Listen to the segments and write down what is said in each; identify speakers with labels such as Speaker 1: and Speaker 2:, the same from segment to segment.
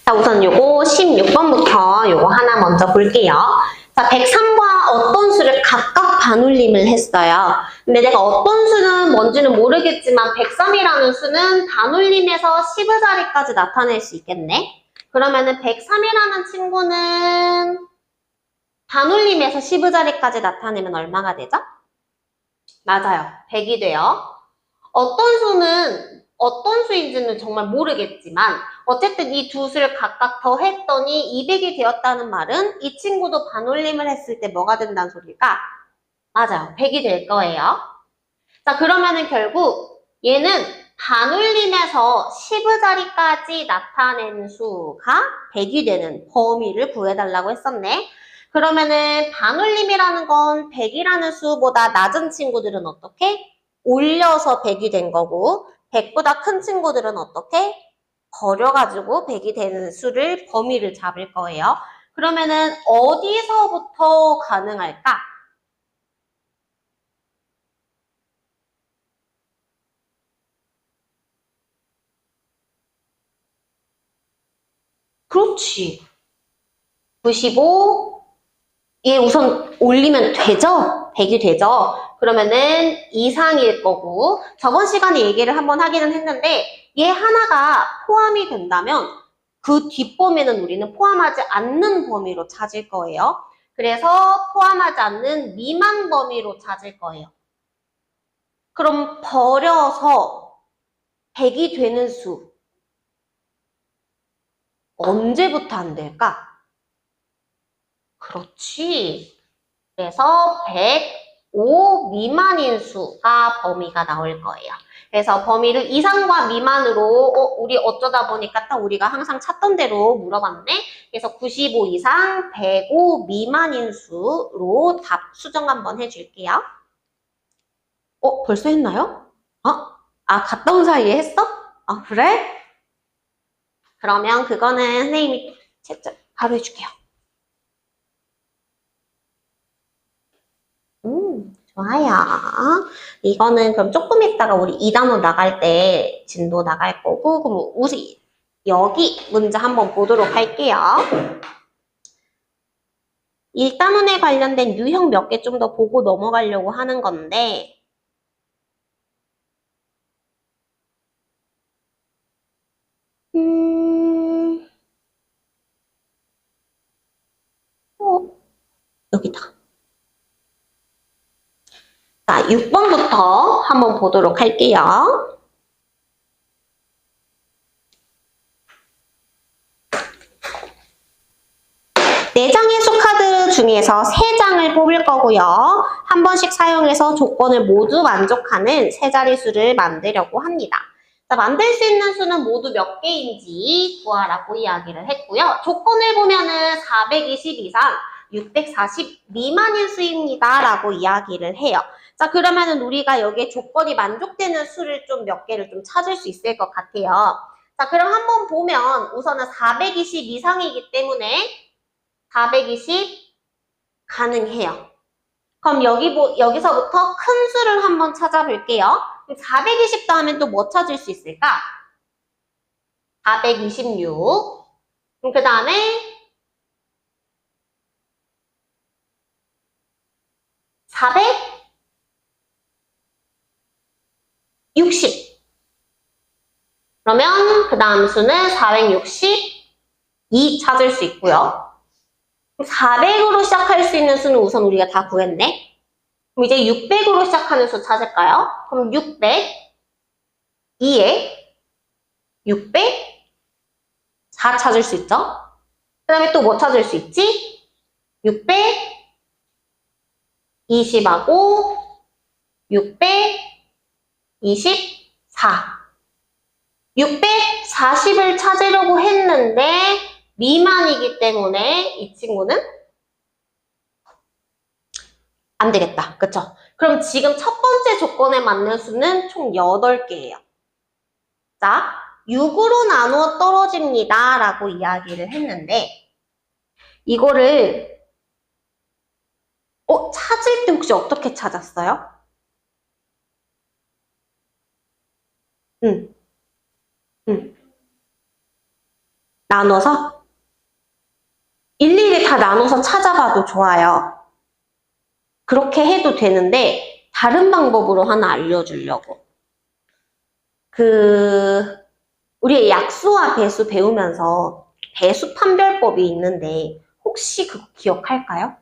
Speaker 1: 자, 우선 요거 16번부터 요거 하나 먼저 볼게요. 자, 103과 어떤 수를 각각 반올림을 했어요. 근데 내가 어떤 수는 뭔지는 모르겠지만 103이라는 수는 반올림해서 10의 자리까지 나타낼 수 있겠네. 그러면은 103이라는 친구는 반올림해서 10의 자리까지 나타내면 얼마가 되죠? 맞아요. 100이 돼요. 어떤 수인지는 정말 모르겠지만 어쨌든 이 두 수를 각각 더했더니 200이 되었다는 말은 이 친구도 반올림을 했을 때 뭐가 된다는 소리일까? 맞아요. 100이 될 거예요. 자, 그러면은 결국 얘는 반올림에서 10의 자리까지 나타낸 수가 100이 되는 범위를 구해달라고 했었네. 그러면은 반올림이라는 건 100이라는 수보다 낮은 친구들은 어떻게? 올려서 100이 된 거고 100보다 큰 친구들은 어떻게? 버려가지고 100이 되는 수를 범위를 잡을 거예요. 그러면은 어디서부터 가능할까? 그렇지. 95, 얘 우선 올리면 되죠? 100이 되죠? 그러면은 이상일 거고 저번 시간에 얘기를 한번 하기는 했는데 얘 하나가 포함이 된다면 그 뒷범위는 우리는 포함하지 않는 범위로 찾을 거예요. 그래서 포함하지 않는 미만 범위로 찾을 거예요. 그럼 버려서 100이 되는 수 언제부터 안 될까? 그렇지. 그래서 105 미만인 수가 범위가 나올 거예요. 그래서 범위를 이상과 미만으로 우리 어쩌다 보니까 딱 우리가 항상 찾던 대로 물어봤네. 그래서 95 이상 105 미만인 수로 답 수정 한번 해줄게요. 벌써 했나요? 갔다 온 사이에 했어? 그래? 그러면 그거는 선생님이 바로 해줄게요. 좋아요. 이거는 그럼 조금 있다가 우리 2단원 나갈 때 진도 나갈 거고, 그럼 우리 여기 문제 한번 보도록 할게요. 1단원에 관련된 유형 몇 개 좀 더 보고 넘어가려고 하는 건데, 여기다. 자, 6번부터 한번 보도록 할게요. 네 장의 수카드 중에서 3장을 뽑을 거고요. 한 번씩 사용해서 조건을 모두 만족하는 세 자릿수를 만들려고 합니다. 자, 만들 수 있는 수는 모두 몇 개인지 구하라고 이야기를 했고요. 조건을 보면은 420 이상, 640 미만인 수입니다. 라고 이야기를 해요. 자, 그러면은 우리가 여기에 조건이 만족되는 수를 좀 몇 개를 좀 찾을 수 있을 것 같아요. 자, 그럼 한번 보면 우선은 420 이상이기 때문에 420 가능해요. 그럼 여기서부터 큰 수를 한번 찾아볼게요. 420도 하면 또 뭐 찾을 수 있을까? 426. 그럼 그 다음에 460. 그러면 그 다음 수는 462 찾을 수 있고요. 400으로 시작할 수 있는 수는 우선 우리가 다 구했네. 그럼 이제 600으로 시작하는 수 찾을까요? 그럼 600, 2에 600, 4 찾을 수 있죠? 그 다음에 또 뭐 찾을 수 있지? 600, 20하고 600, 24. 640을 찾으려고 했는데 미만이기 때문에 이 친구는 안 되겠다. 그쵸? 그럼 지금 첫 번째 조건에 맞는 수는 총 8개예요. 자, 6으로 나누어 떨어집니다. 라고 이야기를 했는데 이거를 찾을 때 혹시 어떻게 찾았어요? 응. 나눠서 일일이 다 나눠서 찾아봐도 좋아요. 그렇게 해도 되는데 다른 방법으로 하나 알려주려고. 우리 약수와 배수 배우면서 배수 판별법이 있는데 혹시 그거 기억할까요?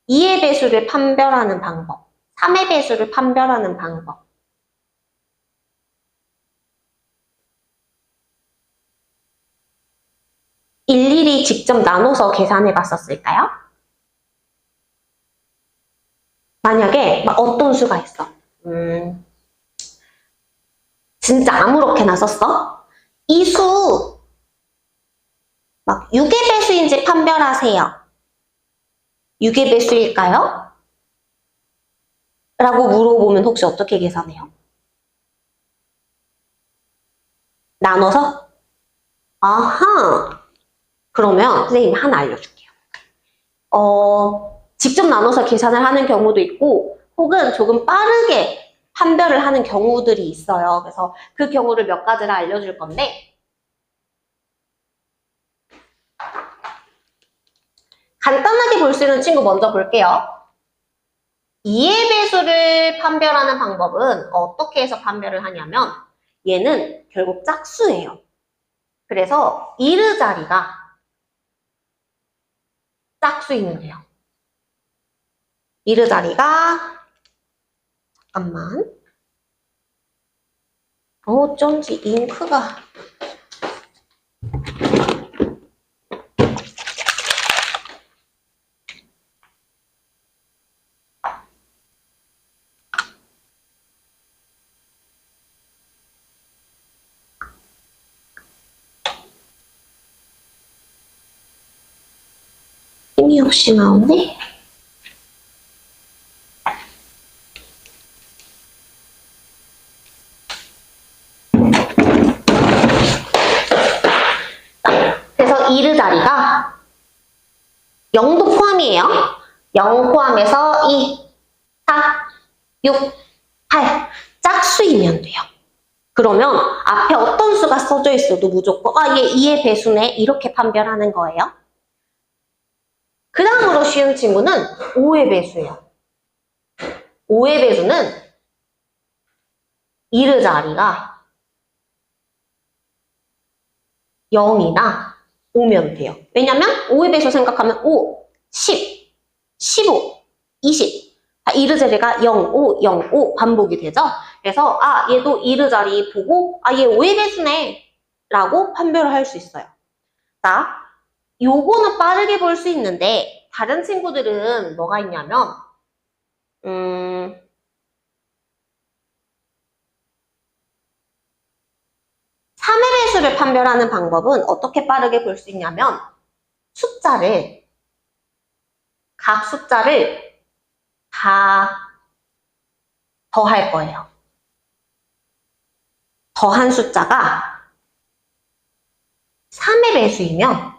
Speaker 1: 2의 배수를 판별하는 방법, 3의 배수를 판별하는 방법. 일일이 직접 나눠서 계산해 봤었을까요? 만약에 막 어떤 수가 있어. 진짜 아무렇게나 썼어? 이 수 막 6의 배수인지 판별하세요. 6의 배수일까요? 라고 물어보면 혹시 어떻게 계산해요? 나눠서? 아하. 그러면 선생님이 하나 알려줄게요. 직접 나눠서 계산을 하는 경우도 있고 혹은 조금 빠르게 판별을 하는 경우들이 있어요. 그래서 그 경우를 몇 가지를 알려줄 건데 간단하게 볼 수 있는 친구 먼저 볼게요. 2의 배수를 판별하는 방법은 어떻게 해서 판별을 하냐면 얘는 결국 짝수예요. 그래서 이르 자리가 짝수이면 돼요. 이르 자리가 잠깐만 어쩐지 잉크가 힘이 없이 나오네. 그래서 이르 자리가 0도 포함이에요. 0 포함해서 2, 4, 6, 8 짝수이면 돼요. 그러면 앞에 어떤 수가 써져 있어도 무조건 얘 2의 배수네 이렇게 판별하는 거예요. 그 다음으로 쉬운 친구는 5의 배수예요. 5의 배수는 이르 자리가 0이나 오면 돼요. 왜냐면 5의 배수 생각하면 5, 10, 15, 20 이르 자리가 0, 5, 0, 5 반복이 되죠. 그래서 얘도 이르 자리 보고 얘 5의 배수네 라고 판별을 할 수 있어요. 자, 요거는 빠르게 볼 수 있는데 다른 친구들은 뭐가 있냐면 3의 배수를 판별하는 방법은 어떻게 빠르게 볼 수 있냐면 각 숫자를 다 더할 거예요. 더한 숫자가 3의 배수이면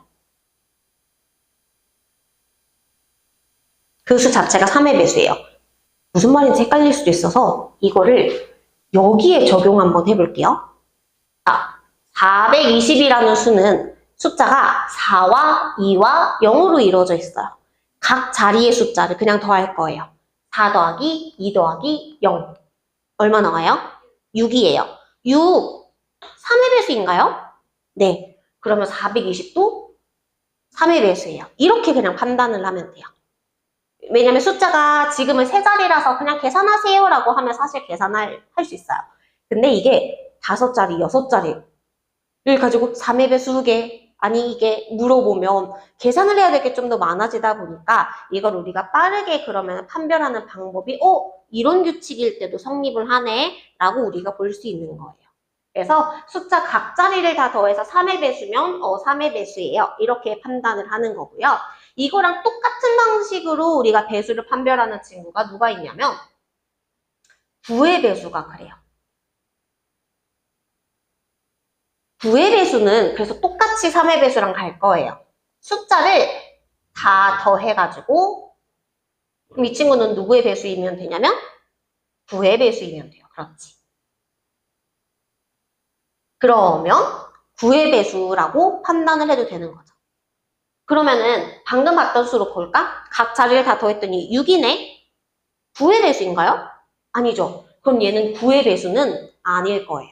Speaker 1: 그 수 자체가 3의 배수예요. 무슨 말인지 헷갈릴 수도 있어서 이거를 여기에 적용 한번 해볼게요. 420이라는 수는 숫자가 4와 2와 0으로 이루어져 있어요. 각 자리의 숫자를 그냥 더할 거예요. 4 더하기 2 더하기 0 얼마 나와요? 6이에요. 6 3의 배수인가요? 네. 그러면 420도 3의 배수예요. 이렇게 그냥 판단을 하면 돼요. 왜냐면 숫자가 지금은 세 자리라서 그냥 계산하세요 라고 하면 사실 계산을 할 수 있어요. 근데 이게 5자리, 6자리를 가지고 3의 배수게 아니 이게 물어보면 계산을 해야 될 게 좀 더 많아지다 보니까 이걸 우리가 빠르게 그러면 판별하는 방법이 이런 규칙일 때도 성립을 하네 라고 우리가 볼 수 있는 거예요. 그래서 숫자 각 자리를 다 더해서 3의 배수면 3의 배수예요. 이렇게 판단을 하는 거고요. 이거랑 똑같은 방식으로 우리가 배수를 판별하는 친구가 누가 있냐면 9의 배수가 그래요. 9의 배수는 그래서 똑같이 3의 배수랑 갈 거예요. 숫자를 다 더해가지고 그럼 이 친구는 누구의 배수이면 되냐면 9의 배수이면 돼요. 그렇지. 그러면 9의 배수라고 판단을 해도 되는 거죠. 그러면은 방금 봤던 수로 볼까? 각 자리를 다 더했더니 6이네? 9의 배수인가요? 아니죠. 그럼 얘는 9의 배수는 아닐 거예요.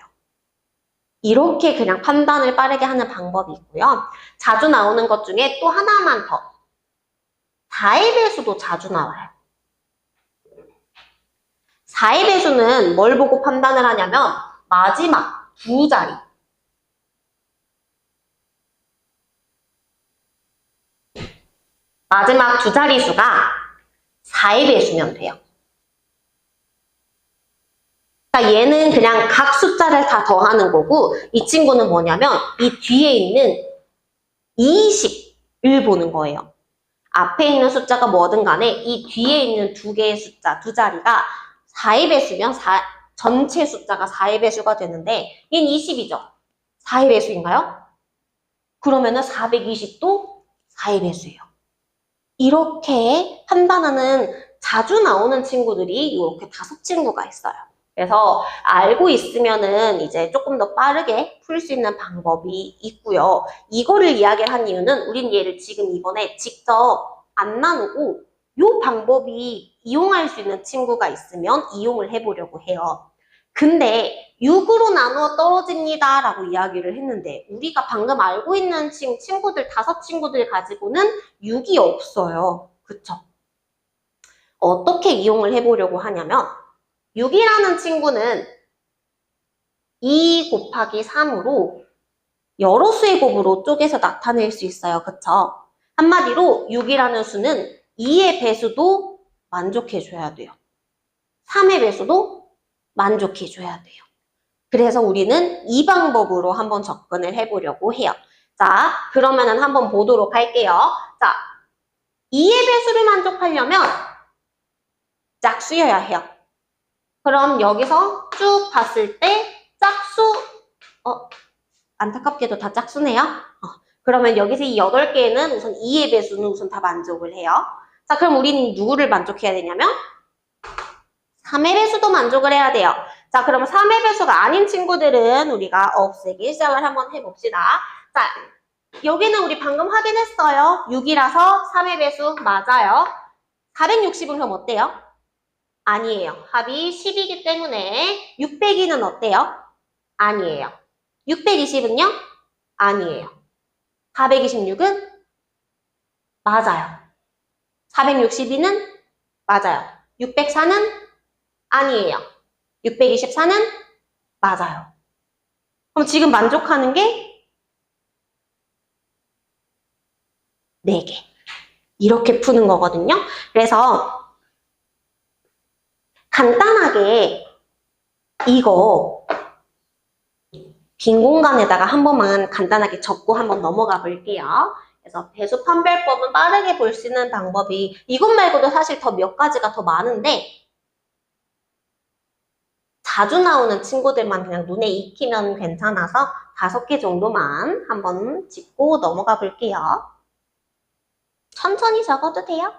Speaker 1: 이렇게 그냥 판단을 빠르게 하는 방법이 있고요. 자주 나오는 것 중에 또 하나만 더. 4의 배수도 자주 나와요. 4의 배수는 뭘 보고 판단을 하냐면 마지막 두 자리. 마지막 두 자릿수가 4의 배수면 돼요. 그러니까 얘는 그냥 각 숫자를 다 더하는 거고 이 친구는 뭐냐면 이 뒤에 있는 20을 보는 거예요. 앞에 있는 숫자가 뭐든 간에 이 뒤에 있는 두 개의 숫자, 두 자리가 4의 배수면 전체 숫자가 4의 배수가 되는데 얘는 20이죠. 4의 배수인가요? 그러면은 420도 4의 배수예요. 이렇게 판단하는 자주 나오는 친구들이 이렇게 5친구가 있어요. 그래서 알고 있으면은 이제 조금 더 빠르게 풀 수 있는 방법이 있고요. 이거를 이야기를 한 이유는 우린 얘를 지금 이번에 직접 안 나누고 이 방법이 이용할 수 있는 친구가 있으면 이용을 해보려고 해요. 근데 6으로 나누어 떨어집니다 라고 이야기를 했는데 우리가 방금 알고 있는 친구들 5친구들 가지고는 6이 없어요. 그쵸? 어떻게 이용을 해보려고 하냐면 6이라는 친구는 2 곱하기 3으로 여러 수의 곱으로 쪼개서 나타낼 수 있어요. 그쵸? 한마디로 6이라는 수는 2의 배수도 만족해줘야 돼요. 3의 배수도 만족해줘야 돼요. 그래서 우리는 이 방법으로 한번 접근을 해보려고 해요. 자, 그러면은 한번 보도록 할게요. 자, 2의 배수를 만족하려면 짝수여야 해요. 그럼 여기서 쭉 봤을 때 짝수, 안타깝게도 다 짝수네요. 그러면 여기서 이 8개는 우선 2의 배수는 우선 다 만족을 해요. 자, 그럼 우리는 누구를 만족해야 되냐면 3의 배수도 만족을 해야 돼요. 자, 그럼 3의 배수가 아닌 친구들은 우리가 없애기 시작을 한번 해봅시다. 자, 여기는 우리 방금 확인했어요. 6이라서 3의 배수 맞아요. 460은 그럼 어때요? 아니에요. 합이 10이기 때문에 602는 어때요? 아니에요. 620은요? 아니에요. 426은? 맞아요. 462는? 맞아요. 604는? 아니에요. 624는? 맞아요. 그럼 지금 만족하는 게 4개. 이렇게 푸는 거거든요. 그래서 간단하게 이거 빈 공간에다가 한 번만 간단하게 적고 한번 넘어가 볼게요. 그래서 배수 판별법은 빠르게 볼 수 있는 방법이 이것 말고도 사실 더 몇 가지가 더 많은데 자주 나오는 친구들만 그냥 눈에 익히면 괜찮아서 5개 정도만 한번 짚고 넘어가 볼게요. 천천히 적어도 돼요.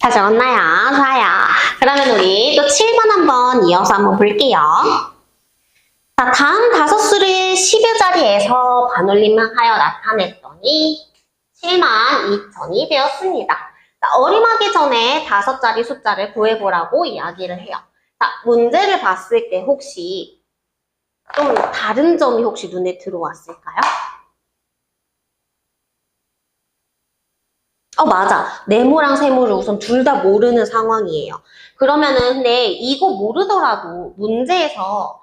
Speaker 1: 다 적었나요? 좋아요. 그러면 우리 또 7번 한번 이어서 한번 볼게요. 자, 다음 다섯 수를 10여 자리에서 반올림하여 나타냈더니 72,000이 되었습니다. 자, 어림하기 전에 다섯 자리 숫자를 구해보라고 이야기를 해요. 자, 문제를 봤을 때 혹시 좀 다른 점이 혹시 눈에 들어왔을까요? 맞아. 네모랑 세모를 우선 둘 다 모르는 상황이에요. 그러면은 근데 이거 모르더라도 문제에서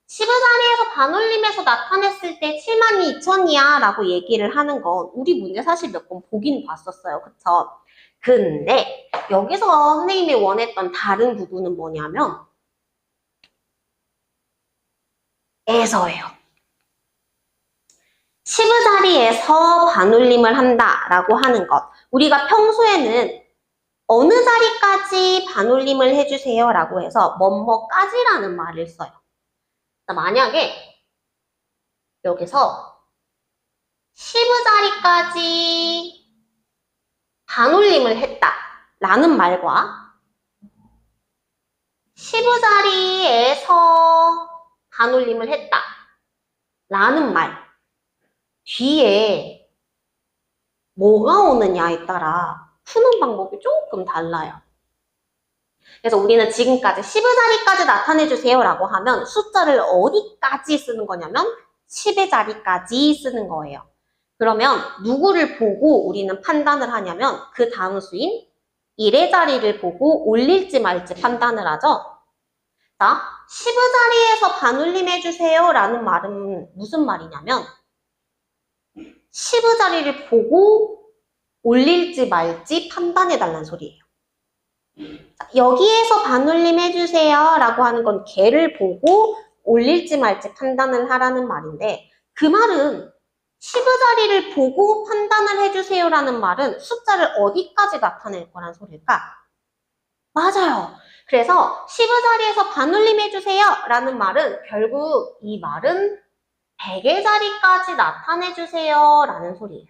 Speaker 1: 10자리에서 반올림해서 나타냈을 때 72,000이야 라고 얘기를 하는 건 우리 문제 사실 몇 번 보긴 봤었어요. 그쵸? 근데 여기서 선생님이 원했던 다른 부분은 뭐냐면 에서예요. 10자리에서 반올림을 한다라고 하는 것. 우리가 평소에는 어느 자리까지 반올림을 해주세요 라고 해서 뭐뭐까지라는 말을 써요. 만약에 여기서 10자리까지 반올림을 했다 라는 말과 10자리에서 반올림을 했다 라는 말 뒤에 뭐가 오느냐에 따라 푸는 방법이 조금 달라요. 그래서 우리는 지금까지 10자리까지 나타내주세요 라고 하면 숫자를 어디까지 쓰는 거냐면 10의 자리까지 쓰는 거예요. 그러면 누구를 보고 우리는 판단을 하냐면 그 다음 수인 1의 자리를 보고 올릴지 말지 판단을 하죠. 자, 10자리에서 반올림 해주세요 라는 말은 무슨 말이냐면 10자리를 보고 올릴지 말지 판단해달라는 소리예요. 자, 여기에서 반올림 해주세요 라고 하는 건 걔를 보고 올릴지 말지 판단을 하라는 말인데 그 말은 10자리를 보고 판단을 해주세요 라는 말은 숫자를 어디까지 나타낼 거란 소리일까? 맞아요. 그래서 10자리에서 반올림 해주세요 라는 말은 결국 이 말은 100의 자리까지 나타내주세요 라는 소리예요.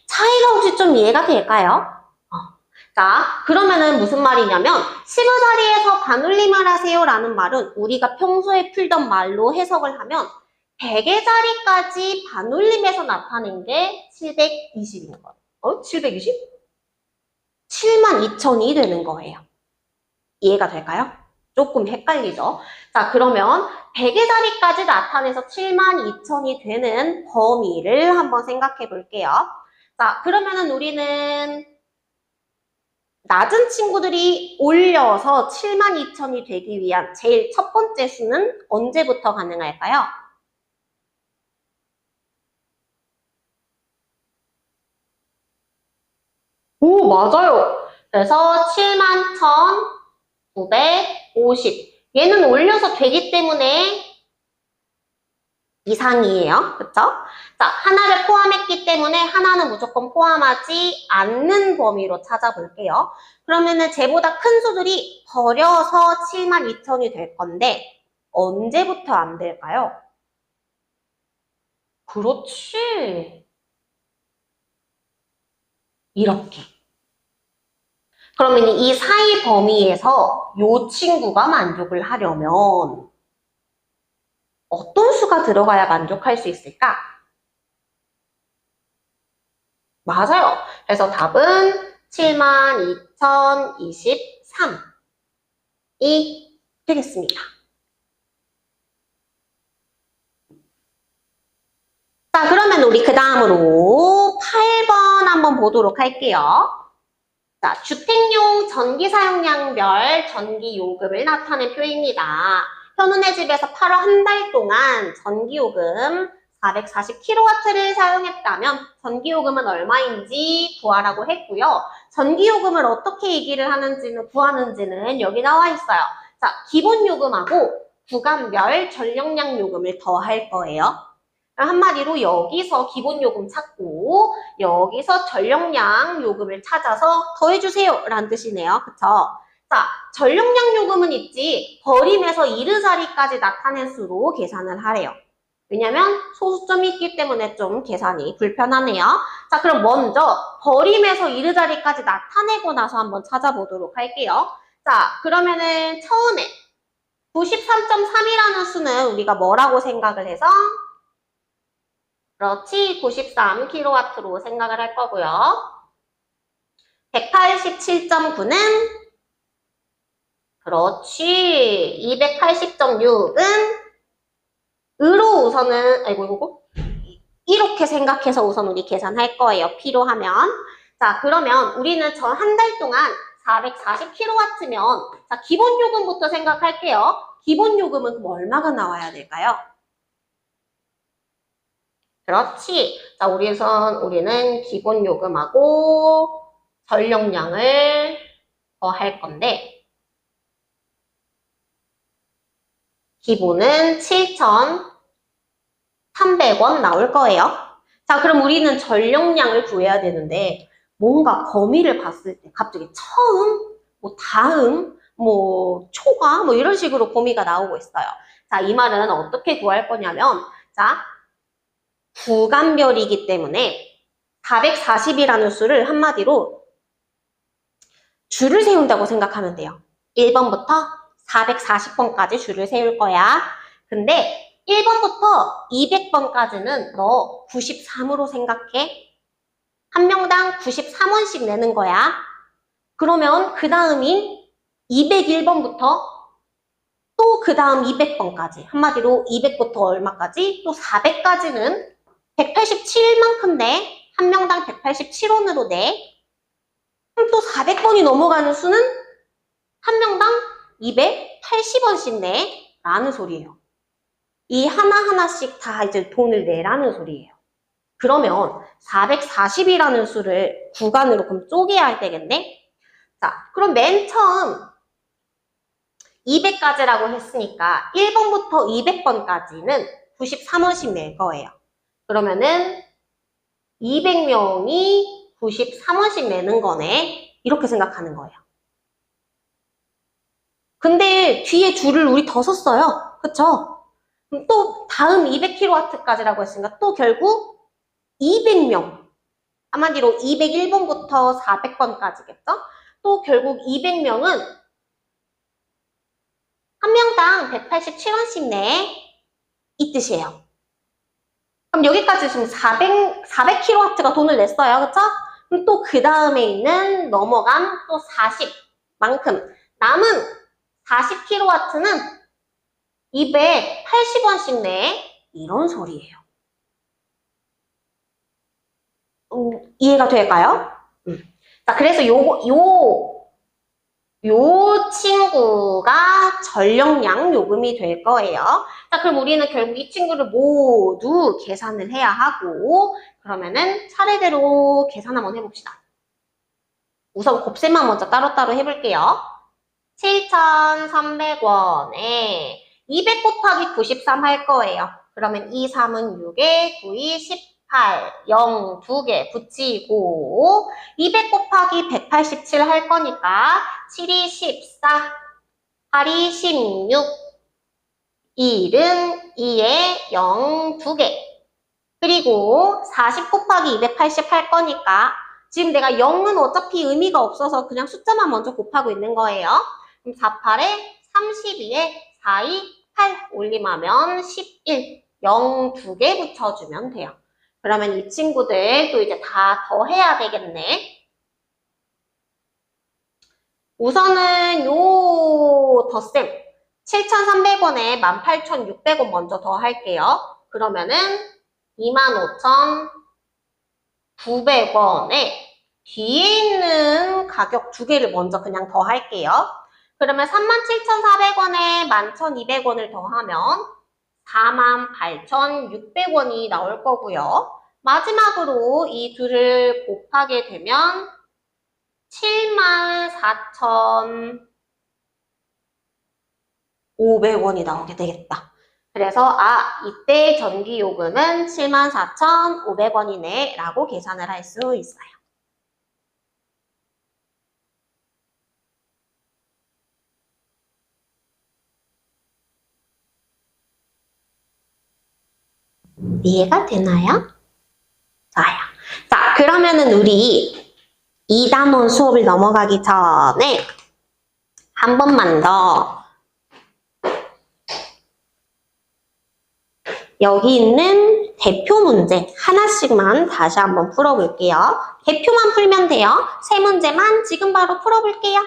Speaker 1: 차이가 혹시 좀 이해가 될까요? 자, 그러면은 무슨 말이냐면 10자리에서 반올림을 하세요 라는 말은 우리가 평소에 풀던 말로 해석을 하면 100의 자리까지 반올림해서 나타낸 게 720인 거예요. 720? 72,000이 되는 거예요. 이해가 될까요? 조금 헷갈리죠? 자, 그러면 100의 자리까지 나타내서 72,000이 되는 범위를 한번 생각해 볼게요. 자, 그러면은 우리는 낮은 친구들이 올려서 72,000이 되기 위한 제일 첫 번째 수는 언제부터 가능할까요? 오, 맞아요. 그래서 71,950. 얘는 올려서 되기 때문에 이상이에요. 그쵸? 자, 하나를 포함했기 때문에 하나는 무조건 포함하지 않는 범위로 찾아볼게요. 그러면은 쟤보다 큰 수들이 버려서 72,000이 될 건데 언제부터 안 될까요? 그렇지. 이렇게. 그러면 이 사이 범위에서 이 친구가 만족을 하려면 어떤 수가 들어가야 만족할 수 있을까? 맞아요. 그래서 답은 72,023이 되겠습니다. 자, 그러면 우리 그 다음으로 8번 한번 보도록 할게요. 자, 주택용 전기 사용량별 전기 요금을 나타낸 표입니다. 현우네 집에서 8월 한 달 동안 전기요금 440kW를 사용했다면 전기요금은 얼마인지 구하라고 했고요. 전기요금을 어떻게 얘기를 하는지는 구하는지는 여기 나와 있어요. 자, 기본요금하고 구간별 전력량 요금을 더할 거예요. 한마디로 여기서 기본요금 찾고 여기서 전력량 요금을 찾아서 더해주세요 라는 뜻이네요. 그쵸? 자, 전력량 요금은 있지 버림에서 이르자리까지 나타낸 수로 계산을 하래요. 왜냐면 소수점이 있기 때문에 좀 계산이 불편하네요. 자, 그럼 먼저 버림에서 이르자리까지 나타내고 나서 한번 찾아보도록 할게요. 자, 그러면은 처음에 93.3이라는 수는 우리가 뭐라고 생각을 해서? 그렇지, 93kW로 생각을 할 거고요. 187.9는 그렇지, 280.6은 으로 우선은, 아이고, 이거 이렇게 생각해서 우선 우리 계산할 거예요. 필요하면. 자, 그러면 우리는 전 한 달 동안 440kW면, 자, 기본 요금부터 생각할게요. 기본 요금은 그럼 얼마가 나와야 될까요? 그렇지. 자, 우리는 기본 요금하고 전력량을 더할 건데, 기본은 7,300원 나올 거예요. 자, 그럼 우리는 전력량을 구해야 되는데, 뭔가 범위를 봤을 때 갑자기 처음, 뭐 다음, 뭐 초과, 뭐 이런 식으로 범위가 나오고 있어요. 자, 이 말은 어떻게 구할 거냐면, 자, 구간별이기 때문에 440이라는 수를 한마디로 줄을 세운다고 생각하면 돼요. 1번부터 440번까지 줄을 세울 거야. 근데 1번부터 200번까지는 너 93으로 생각해. 한 명당 93원씩 내는 거야. 그러면 그 다음인 201번부터 또 그 다음 200번까지. 한마디로 200부터 얼마까지? 또 400까지는 187만큼 내. 한 명당 187원으로 내. 그럼 또 400번이 넘어가는 수는 한 명당 280원씩 내. 라는 소리예요. 이 하나하나씩 다 이제 돈을 내라는 소리예요. 그러면 440이라는 수를 구간으로 그럼 쪼개야 되겠네? 자, 그럼 맨 처음 200까지라고 했으니까 1번부터 200번까지는 93원씩 낼 거예요. 그러면은 200명이 93원씩 내는 거네. 이렇게 생각하는 거예요. 근데 뒤에 줄을 우리 더 섰어요. 그쵸? 그럼 또 다음 200kW까지라고 했으니까 또 결국 200명. 한마디로 201번부터 400번까지겠죠? 또 결국 200명은 한 명당 187원씩 내. 이 뜻이에요. 그럼 여기까지 지금 400kW가 돈을 냈어요. 그쵸? 그럼 또 그 다음에 있는 넘어간 또 40만큼 남은 40kW는 280원씩 내. 이런 소리예요. 이해가 될까요? 자, 그래서 요 친구가 전력량 요금이 될 거예요. 자, 그럼 우리는 결국 이 친구를 모두 계산을 해야 하고, 그러면은 차례대로 계산 한번 해봅시다. 우선 곱셈만 먼저 따로따로 해볼게요. 7,300원에 200 곱하기 93 할 거예요. 그러면 2, 3은 6에 9, 2, 18, 0, 2개 붙이고 200 곱하기 187 할 거니까 7이 14, 8이 16, 1은 2에 0, 2개 그리고 40 곱하기 280 할 거니까 지금 내가 0은 어차피 의미가 없어서 그냥 숫자만 먼저 곱하고 있는 거예요. 그럼 4, 8에 32에 4, 2, 8 올림하면 11, 0, 2개 붙여주면 돼요. 그러면 이 친구들 또 이제 다 더해야 되겠네. 우선은 요 덧셈 7,300원에 18,600원 먼저 더 할게요. 그러면은 25,900원에 뒤에 있는 가격 두 개를 먼저 그냥 더 할게요. 그러면 37,400원에 11,200원을 더하면 48,600원이 나올 거고요. 마지막으로 이 둘을 곱하게 되면 74,500원이 나오게 되겠다. 그래서 이때 전기요금은 74,500원이네 라고 계산을 할 수 있어요. 이해가 되나요? 좋아요. 자, 그러면은 우리 2단원 수업을 넘어가기 전에 한 번만 더. 여기 있는 대표 문제 하나씩만 다시 한번 풀어볼게요. 대표만 풀면 돼요. 세 문제만 지금 바로 풀어볼게요.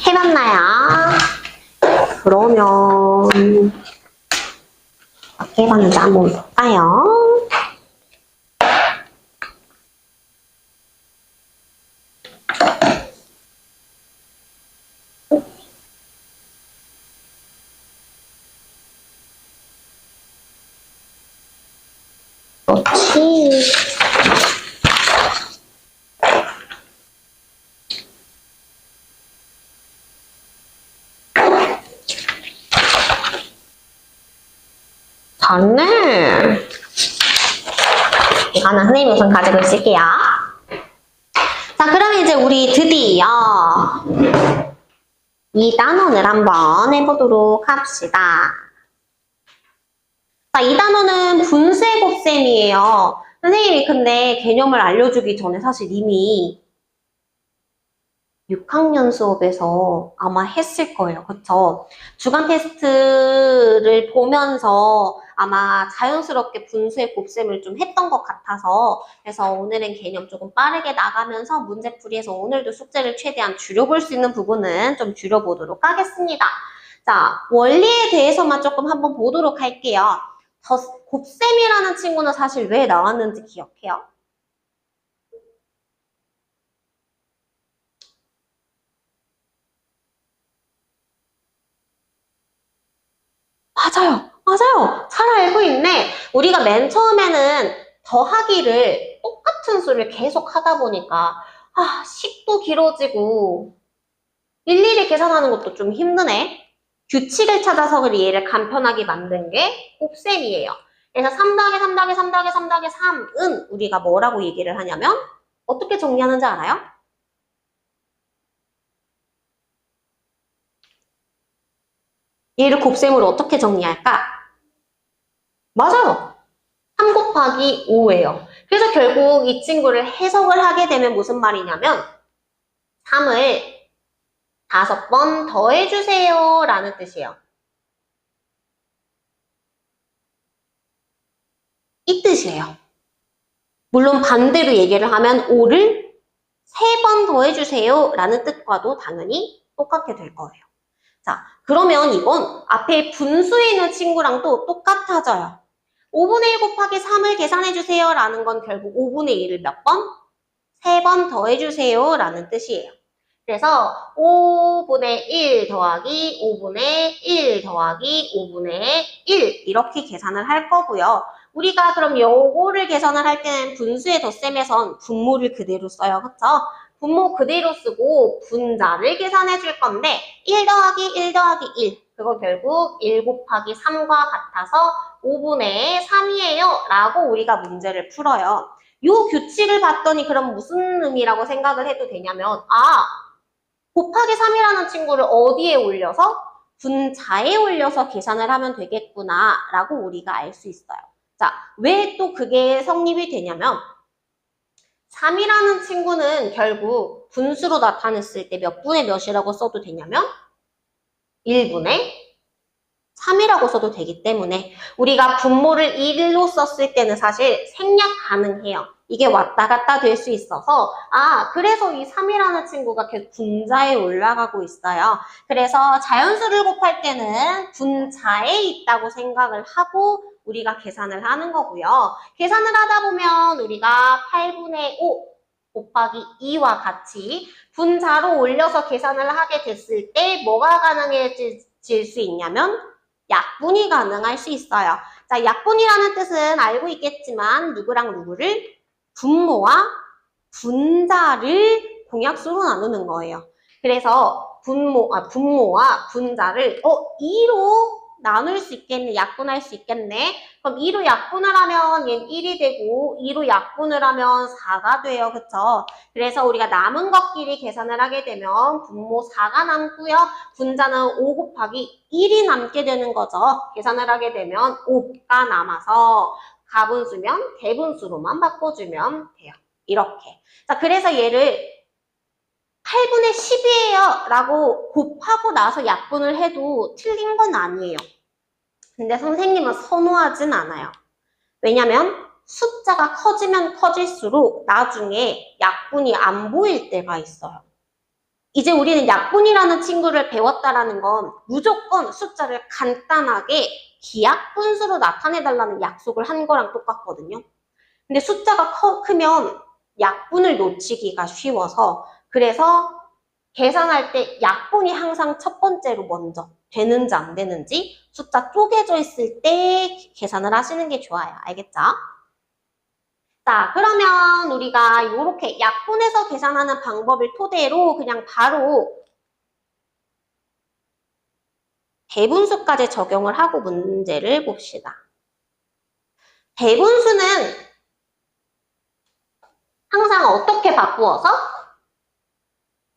Speaker 1: 해봤나요? 그러면 어떻게 해봤는지 한번 볼까요? 그렇지. 잘네. 이거는 선생님이 우선 가지고 있을게요. 자, 그러면 이제 우리 드디어 이 단원을 한번 해보도록 합시다. 자, 이 단원은 분수의 곱셈이에요. 선생님이 근데 개념을 알려주기 전에 사실 이미 6학년 수업에서 아마 했을 거예요. 그쵸? 주간 테스트를 보면서 아마 자연스럽게 분수의 곱셈을 좀 했던 것 같아서 그래서 오늘은 개념 조금 빠르게 나가면서 문제풀이에서 오늘도 숙제를 최대한 줄여볼 수 있는 부분은 좀 줄여보도록 하겠습니다. 자, 원리에 대해서만 조금 한번 보도록 할게요. 곱셈이라는 친구는 사실 왜 나왔는지 기억해요? 맞아요. 맞아요. 잘 알고 있네. 우리가 맨 처음에는 더하기를 똑같은 수를 계속 하다 보니까 식도 길어지고 일일이 계산하는 것도 좀 힘드네. 규칙을 찾아서 얘를 간편하게 만든 게 곱셈이에요. 그래서 3 더하기 3 더하기 3 더하기 3 더하기 3은 우리가 뭐라고 얘기를 하냐면 어떻게 정리하는지 알아요? 얘를 곱셈으로 어떻게 정리할까? 맞아요. 3 곱하기 5예요. 그래서 결국 이 친구를 해석을 하게 되면 무슨 말이냐면 3을 5번 더해주세요 라는 뜻이에요. 이 뜻이에요. 물론 반대로 얘기를 하면 5를 3번 더해주세요 라는 뜻과도 당연히 똑같게 될 거예요. 자, 그러면 이건 앞에 분수에 있는 친구랑도 똑같아져요. 5분의 1 곱하기 3을 계산해주세요 라는 건 결국 5분의 1을 몇 번? 3번 더해주세요 라는 뜻이에요. 그래서 5분의 1 더하기 5분의 1 더하기 5분의 1 이렇게 계산을 할 거고요. 우리가 그럼 요거를 계산을 할 때는 분수의 덧셈에선 분모를 그대로 써요. 그쵸? 분모 그대로 쓰고 분자를 계산해 줄 건데 1 더하기 1 더하기 1 그거 결국 1 곱하기 3과 같아서 5분의 3이에요 라고 우리가 문제를 풀어요. 요 규칙을 봤더니 그럼 무슨 의미라고 생각을 해도 되냐면 곱하기 3이라는 친구를 어디에 올려서? 분자에 올려서 계산을 하면 되겠구나 라고 우리가 알 수 있어요. 자, 왜 또 그게 성립이 되냐면 3이라는 친구는 결국 분수로 나타냈을 때 몇 분의 몇이라고 써도 되냐면 1분의 3이라고 써도 되기 때문에 우리가 분모를 1로 썼을 때는 사실 생략 가능해요. 이게 왔다 갔다 될 수 있어서 그래서 이 3이라는 친구가 계속 분자에 올라가고 있어요. 그래서 자연수를 곱할 때는 분자에 있다고 생각을 하고 우리가 계산을 하는 거고요. 계산을 하다 보면 우리가 8분의 5 곱하기 2와 같이 분자로 올려서 계산을 하게 됐을 때 뭐가 가능해질 수 있냐면 약분이 가능할 수 있어요. 자, 약분이라는 뜻은 알고 있겠지만 누구랑 누구를? 분모와 분자를 공약수로 나누는 거예요. 그래서 분모와 분자를 2로 나눌 수 있겠네. 약분할 수 있겠네. 그럼 2로 약분을 하면 얘는 1이 되고 2로 약분을 하면 4가 돼요. 그쵸? 그래서 우리가 남은 것끼리 계산을 하게 되면 분모 4가 남고요. 분자는 5 곱하기 1이 남게 되는 거죠. 계산을 하게 되면 5가 남아서 가분수면 대분수로만 바꿔주면 돼요. 이렇게. 자, 그래서 얘를 8분의 10이에요 라고 곱하고 나서 약분을 해도 틀린 건 아니에요. 근데 선생님은 선호하진 않아요. 왜냐면 숫자가 커지면 커질수록 나중에 약분이 안 보일 때가 있어요. 이제 우리는 약분이라는 친구를 배웠다라는 건 무조건 숫자를 간단하게 기하분수로 나타내달라는 약속을 한 거랑 똑같거든요. 근데 숫자가 크면 약분을 놓치기가 쉬워서 그래서 계산할 때 약분이 항상 첫 번째로 먼저 되는지 안 되는지 숫자 쪼개져 있을 때 계산을 하시는 게 좋아요. 알겠죠? 자, 그러면 우리가 이렇게 약분해서 계산하는 방법을 토대로 그냥 바로 대분수까지 적용을 하고 문제를 봅시다. 대분수는 항상 어떻게 바꾸어서?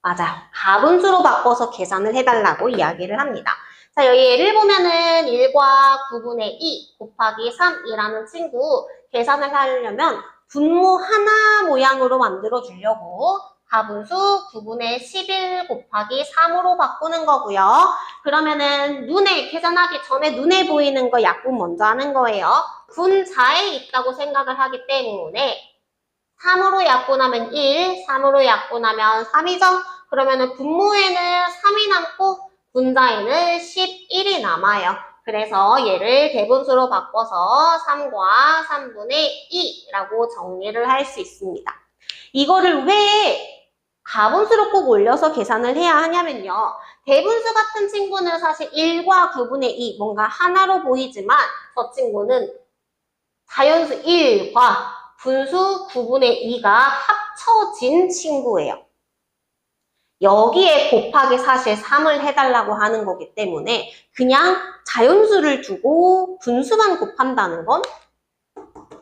Speaker 1: 맞아요. 가분수로 바꿔서 계산을 해달라고 이야기를 합니다. 자, 여기 예를 보면은 1과 9분의 2 곱하기 3이라는 친구 계산을 하려면 분모 하나 모양으로 만들어 주려고 가분수 9분의 11 곱하기 3으로 바꾸는 거고요. 그러면은 계산하기 전에 눈에 보이는 거 약분 먼저 하는 거예요. 분자에 있다고 생각을 하기 때문에 3으로 약분하면 1, 3으로 약분하면 3이죠? 그러면은 분모에는 3이 남고 분자에는 11이 남아요. 그래서 얘를 대분수로 바꿔서 3과 3분의 2라고 정리를 할 수 있습니다. 이거를 왜 가분수로 꼭 올려서 계산을 해야 하냐면요. 대분수 같은 친구는 사실 1과 9분의 2 뭔가 하나로 보이지만 저 친구는 자연수 1과 분수 9분의 2가 합쳐진 친구예요. 여기에 곱하기 사실 3을 해달라고 하는 거기 때문에 그냥 자연수를 두고 분수만 곱한다는 건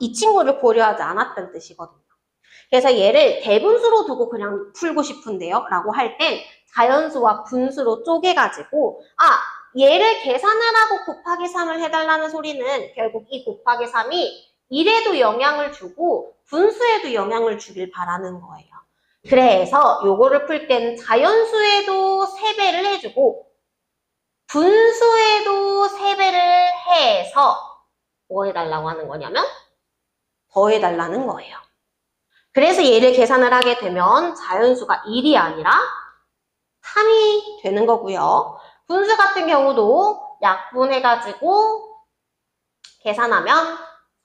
Speaker 1: 이 친구를 고려하지 않았다는 뜻이거든요. 그래서 얘를 대분수로 두고 그냥 풀고 싶은데요 라고 할 땐 자연수와 분수로 쪼개가지고 얘를 계산을 하고 곱하기 3을 해달라는 소리는 결국 이 곱하기 3이 1에도 영향을 주고 분수에도 영향을 주길 바라는 거예요. 그래서 요거를 풀 때는 자연수에도 3배를 해주고 분수에도 3배를 해서 뭐 해달라고 하는 거냐면 더해달라는 거예요. 그래서 얘를 계산을 하게 되면 자연수가 1이 아니라 3이 되는 거고요. 분수 같은 경우도 약분해가지고 계산하면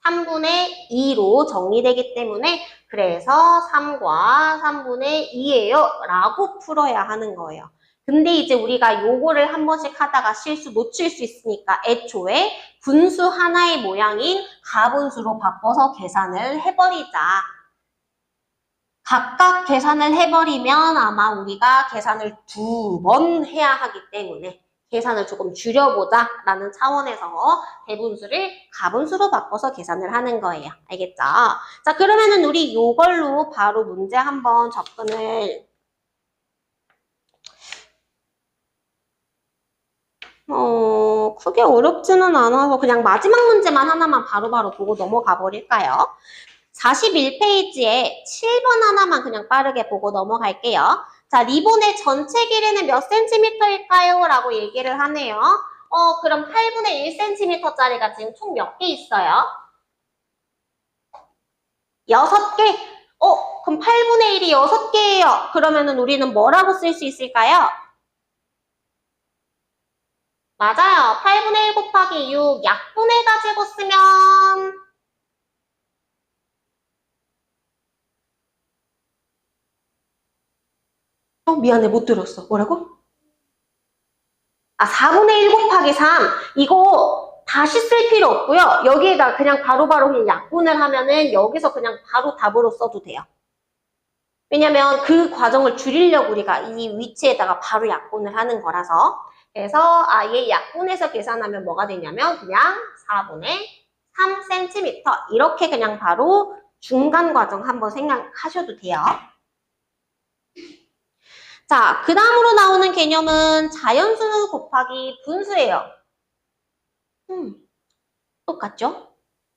Speaker 1: 3분의 2로 정리되기 때문에 그래서 3과 3분의 2예요 라고 풀어야 하는 거예요. 근데 이제 우리가 요거를 한 번씩 하다가 실수 놓칠 수 있으니까 애초에 분수 하나의 모양인 가분수로 바꿔서 계산을 해버리자. 각각 계산을 해버리면 아마 우리가 계산을 2번 해야 하기 때문에 계산을 조금 줄여보자 라는 차원에서 대분수를 가분수로 바꿔서 계산을 하는 거예요. 알겠죠? 자, 그러면은 우리 이걸로 바로 문제 한번 접근을 크게 어렵지는 않아서 그냥 마지막 문제만 하나만 바로바로 보고 넘어가 버릴까요? 41페이지에 7번 하나만 그냥 빠르게 보고 넘어갈게요. 자, 리본의 전체 길이는 몇 cm일까요? 라고 얘기를 하네요. 그럼 8분의 1cm짜리가 지금 총 몇 개 있어요? 6개? 그럼 8분의 1이 6개예요. 그러면은 우리는 뭐라고 쓸 수 있을까요? 맞아요. 8분의 1 곱하기 6 약분해가지고 쓰면 미안해, 못 들었어. 뭐라고? 4분의 1 곱하기 3. 이거 다시 쓸 필요 없고요. 여기에다 그냥 바로바로 그냥 약분을 하면은 여기서 그냥 바로 답으로 써도 돼요. 왜냐면 그 과정을 줄이려고 우리가 이 위치에다가 바로 약분을 하는 거라서. 그래서 얘 약분해서 계산하면 뭐가 되냐면 그냥 4분의 3cm 이렇게 그냥 바로 중간 과정 한번 생각하셔도 돼요. 자, 그 다음으로 나오는 개념은 자연수 곱하기 분수예요. 똑같죠?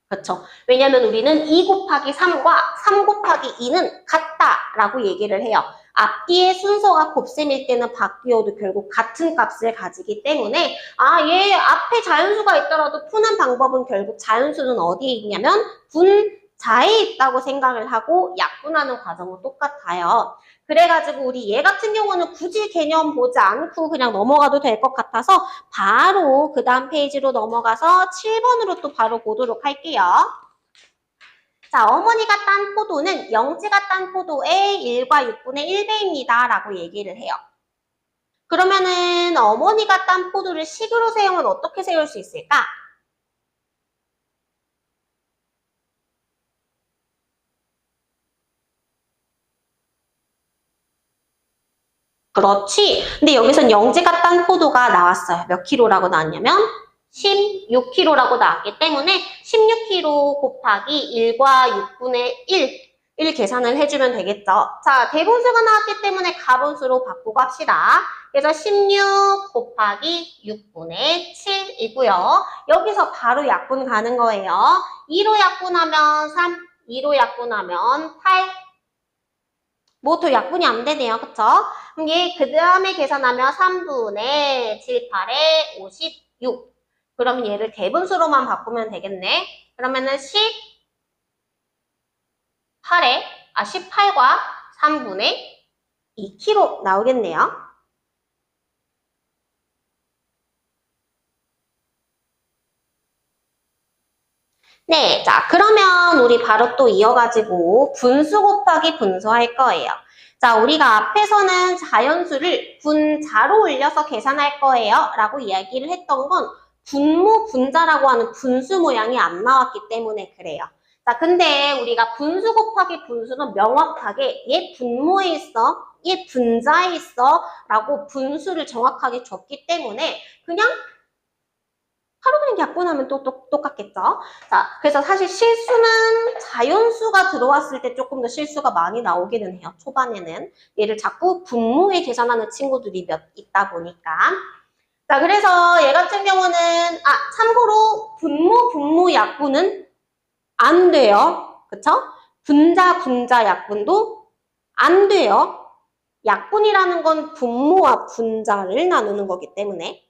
Speaker 1: 그렇죠. 왜냐면 우리는 2 곱하기 3과 3 곱하기 2는 같다라고 얘기를 해요. 앞뒤의 순서가 곱셈일 때는 바뀌어도 결국 같은 값을 가지기 때문에 얘 앞에 자연수가 있더라도 푸는 방법은 결국 자연수는 어디에 있냐면 분자에 있다고 생각을 하고 약분하는 과정은 똑같아요. 그래가지고 우리 얘 같은 경우는 굳이 개념 보지 않고 그냥 넘어가도 될 것 같아서 바로 그 다음 페이지로 넘어가서 7번으로 또 바로 보도록 할게요. 자, 어머니가 딴 포도는 영지가 딴 포도의 1과 6분의 1배입니다. 라고 얘기를 해요. 그러면은 어머니가 딴 포도를 식으로 세우면 어떻게 세울 수 있을까? 그렇지. 근데 여기선 영지가 딴 포도가 나왔어요. 몇 킬로라고 나왔냐면 16kg라고 나왔기 때문에 16kg 곱하기 1과 6분의 1 계산을 해주면 되겠죠. 자, 대분수가 나왔기 때문에 가분수로 바꾸고 합시다. 그래서 16 곱하기 6분의 7이고요. 여기서 바로 약분 가는 거예요. 2로 약분하면 3, 2로 약분하면 8. 뭐 더 약분이 안 되네요. 그쵸? 그럼 얘 그 다음에 계산하면 3분의 7, 8에 56. 그러면 얘를 대분수로만 바꾸면 되겠네. 그러면은 18과 3분의 2kg 나오겠네요. 네, 자, 그러면 우리 바로 또 이어가지고 분수 곱하기 분수 할 거예요. 자, 우리가 앞에서는 자연수를 분자로 올려서 계산할 거예요. 라고 이야기를 했던 건 분모, 분자라고 하는 분수 모양이 안 나왔기 때문에 그래요. 자, 근데 우리가 분수 곱하기 분수는 명확하게 얘 분모에 있어, 얘 분자에 있어 라고 분수를 정확하게 줬기 때문에 그냥 하루 그냥 약분하면 또 똑같겠죠? 자, 그래서 사실 실수는 자연수가 들어왔을 때 조금 더 실수가 많이 나오기는 해요. 초반에는. 얘를 자꾸 분모에 계산하는 친구들이 몇 있다 보니까. 자, 그래서 얘 같은 경우는, 참고로 분모 약분은 안 돼요. 그쵸? 분자 약분도 안 돼요. 약분이라는 건 분모와 분자를 나누는 거기 때문에.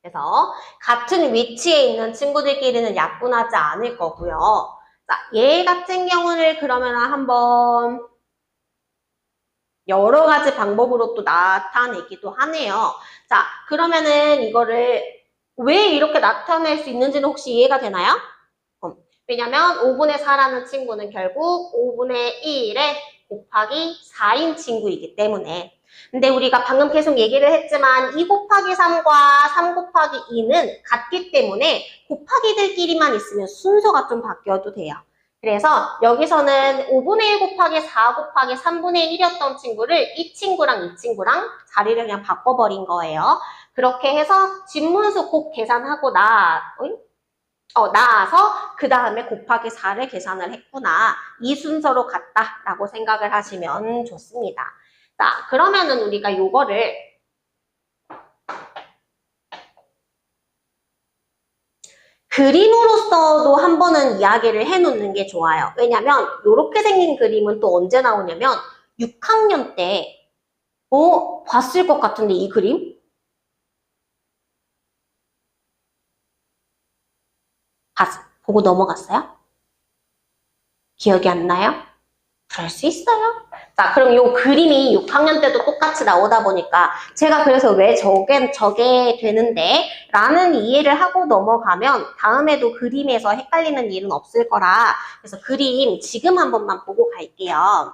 Speaker 1: 그래서 같은 위치에 있는 친구들끼리는 약분하지 않을 거고요. 자, 얘 같은 경우를 그러면 한번 여러 가지 방법으로 또 나타내기도 하네요. 자, 그러면은 이거를 왜 이렇게 나타낼 수 있는지는 혹시 이해가 되나요? 왜냐면 5분의 4라는 친구는 결국 5분의 1에 곱하기 4인 친구이기 때문에. 근데 우리가 방금 계속 얘기를 했지만 2 곱하기 3과 3 곱하기 2는 같기 때문에 곱하기들끼리만 있으면 순서가 좀 바뀌어도 돼요. 그래서 여기서는 5분의 1 곱하기 4 곱하기 3분의 1이었던 친구를 이 친구랑 자리를 그냥 바꿔버린 거예요. 그렇게 해서 진문수 곱 계산하고 나와서 그 다음에 곱하기 4를 계산을 했구나. 이 순서로 갔다라고 생각을 하시면 좋습니다. 자, 그러면은 우리가 요거를 그림으로서도 한 번은 이야기를 해놓는 게 좋아요. 왜냐면 이렇게 생긴 그림은 또 언제 나오냐면 6학년 때 봤을 것 같은데 이 그림? 보고 넘어갔어요? 기억이 안 나요? 그럴 수 있어요. 자, 그럼 이 그림이 6학년 때도 똑같이 나오다 보니까 제가 그래서 왜 저게 되는데 라는 이해를 하고 넘어가면 다음에도 그림에서 헷갈리는 일은 없을 거라 그래서 그림 지금 한 번만 보고 갈게요.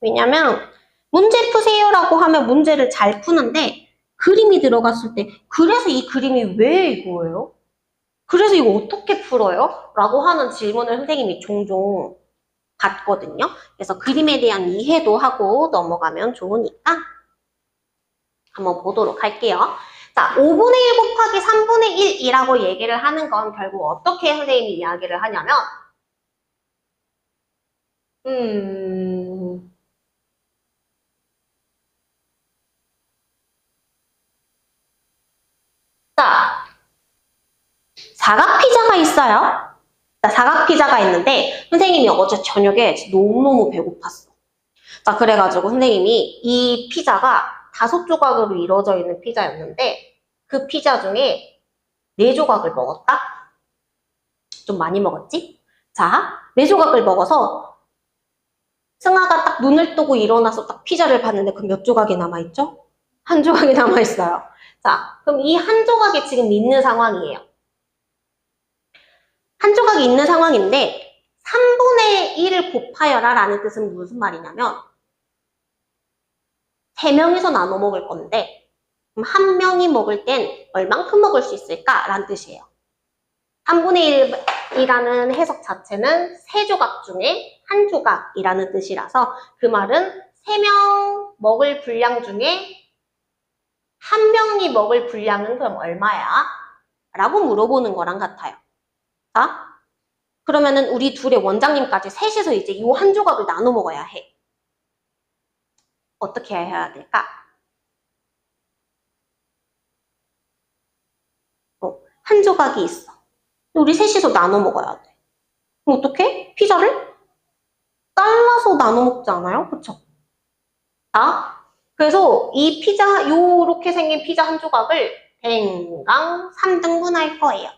Speaker 1: 왜냐면 문제 푸세요라고 하면 문제를 잘 푸는데 그림이 들어갔을 때 그래서 이 그림이 왜 이거예요? 그래서 이거 어떻게 풀어요? 라고 하는 질문을 선생님이 종종 같거든요. 그래서 그림에 대한 이해도 하고 넘어가면 좋으니까 한번 보도록 할게요. 자, 5분의 1 곱하기 3분의 1이라고 얘기를 하는 건 결국 어떻게 선생님이 이야기를 하냐면 자, 사각 피자가 있어요. 자, 사각 피자가 있는데 선생님이 어제 저녁에 너무너무 배고팠어. 자, 그래가지고 선생님이 이 피자가 5조각으로 이루어져 있는 피자였는데 그 피자 중에 4조각을 먹었다? 좀 많이 먹었지? 자, 4조각을 먹어서 승아가 딱 눈을 뜨고 일어나서 딱 피자를 봤는데 그 몇 조각이 남아있죠? 1조각이 남아있어요. 자, 그럼 이 1조각이 지금 있는 상황이에요. 1조각이 있는 상황인데 3분의 1을 곱하여라 라는 뜻은 무슨 말이냐면 3명이서 나눠 먹을 건데 그럼 1명이 먹을 땐 얼만큼 먹을 수 있을까? 라는 뜻이에요. 3분의 1이라는 해석 자체는 3조각 중에 1조각이라는 뜻이라서 그 말은 3명 먹을 분량 중에 1명이 먹을 분량은 그럼 얼마야? 라고 물어보는 거랑 같아요. 자, 그러면은 우리 둘의 원장님까지 셋이서 이제 이 1조각을 나눠 먹어야 해. 어떻게 해야 될까? 한 조각이 있어. 우리 셋이서 나눠 먹어야 돼. 그럼 어떡해? 피자를 잘라서 나눠 먹지 않아요? 그쵸? 자, 그래서 이 피자, 요렇게 생긴 피자 1조각을 댕강 3등분 할 거예요.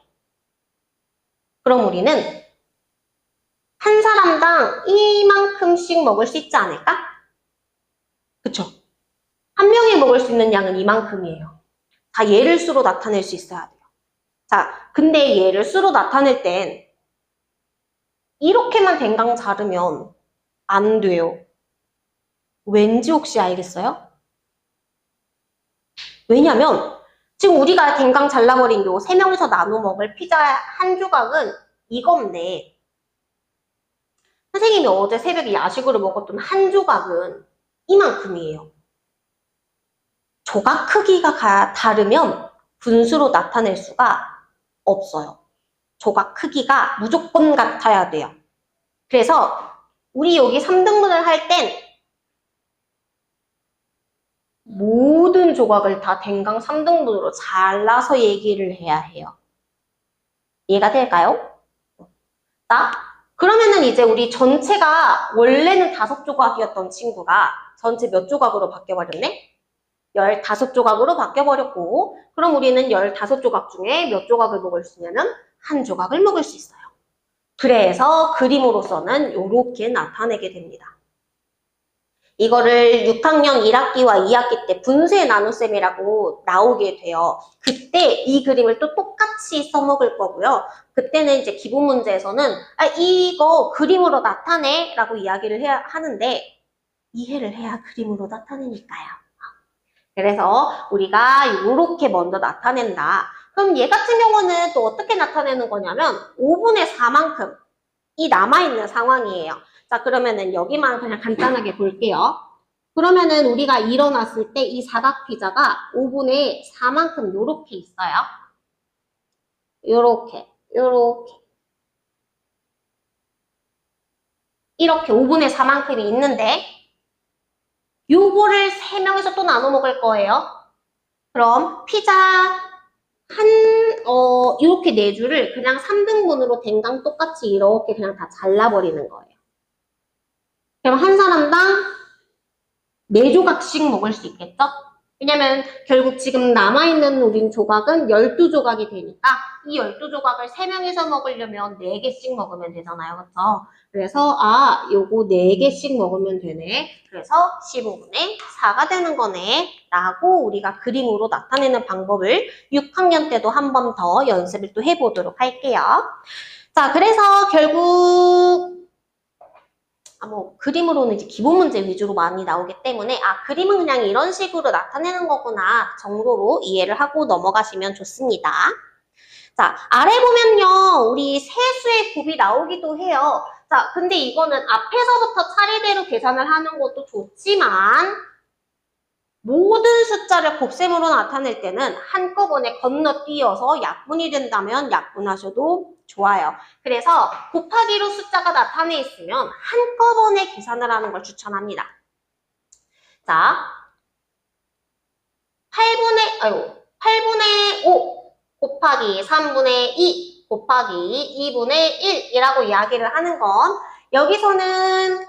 Speaker 1: 그럼 우리는 한 사람당 이만큼씩 먹을 수 있지 않을까? 그쵸? 한 명이 먹을 수 있는 양은 이만큼이에요. 자, 얘를 수로 나타낼 수 있어야 돼요. 자, 근데 얘를 수로 나타낼 땐 이렇게만 댕강 자르면 안 돼요. 왠지 혹시 알겠어요? 왜냐면 지금 우리가 댕강 잘라버린 요 3명이서 나눠 먹을 피자 1조각은 이건데 선생님이 어제 새벽에 야식으로 먹었던 1조각은 이만큼이에요. 조각 크기가 다르면 분수로 나타낼 수가 없어요. 조각 크기가 무조건 같아야 돼요. 그래서 우리 여기 3등분을 할 땐 모든 조각을 다 댕강 3등분으로 잘라서 얘기를 해야 해요. 이해가 될까요? 자, 그러면은 이제 우리 전체가 원래는 5조각이었던 친구가 전체 몇 조각으로 바뀌어버렸네? 15조각으로 바뀌어버렸고 그럼 우리는 15조각 중에 몇 조각을 먹을 수 있냐면 1조각을 먹을 수 있어요. 그래서 그림으로서는 이렇게 나타내게 됩니다. 이거를 6학년 1학기와 2학기 때 분수의 나눗셈이라고 나오게 돼요. 그때 이 그림을 또 똑같이 써먹을 거고요. 그때는 이제 기본 문제에서는 이거 그림으로 나타내 라고 이야기를 해야 하는데 이해를 해야 그림으로 나타내니까요. 그래서 우리가 이렇게 먼저 나타낸다. 그럼 얘 같은 경우는 또 어떻게 나타내는 거냐면 5분의 4만큼 이 남아있는 상황이에요. 자, 그러면은 여기만 그냥 간단하게 볼게요. 그러면은 우리가 일어났을 때 이 사각 피자가 5분의 4만큼 요렇게 있어요. 요렇게. 이렇게 5분의 4만큼이 있는데 요거를 3명이서 또 나눠 먹을 거예요. 그럼 피자 이렇게 4줄을 그냥 3등분으로 댕강 똑같이 이렇게 그냥 다 잘라버리는 거예요. 그럼 한 사람당 4조각씩 먹을 수 있겠죠? 왜냐면 결국 지금 남아있는 우린 조각은 12조각이 되니까 이 12조각을 3명이서 먹으려면 4개씩 먹으면 되잖아요. 그렇죠? 그래서 요거 4개씩 먹으면 되네. 그래서 15분의 4가 되는 거네. 라고 우리가 그림으로 나타내는 방법을 6학년 때도 한 번 더 연습을 또 해보도록 할게요. 자, 그래서 결국 그림으로는 이제 기본 문제 위주로 많이 나오기 때문에 그림은 그냥 이런 식으로 나타내는 거구나 정도로 이해를 하고 넘어가시면 좋습니다. 자, 아래 보면요 우리 세수의 곱이 나오기도 해요. 자, 근데 이거는 앞에서부터 차례대로 계산을 하는 것도 좋지만 모든 숫자를 곱셈으로 나타낼 때는 한꺼번에 건너뛰어서 약분이 된다면 약분하셔도 좋아요. 그래서 곱하기로 숫자가 나타내 있으면 한꺼번에 계산을 하는 걸 추천합니다. 자, 8분의 5 곱하기 3분의 2 곱하기 2분의 1이라고 이야기를 하는 건 여기서는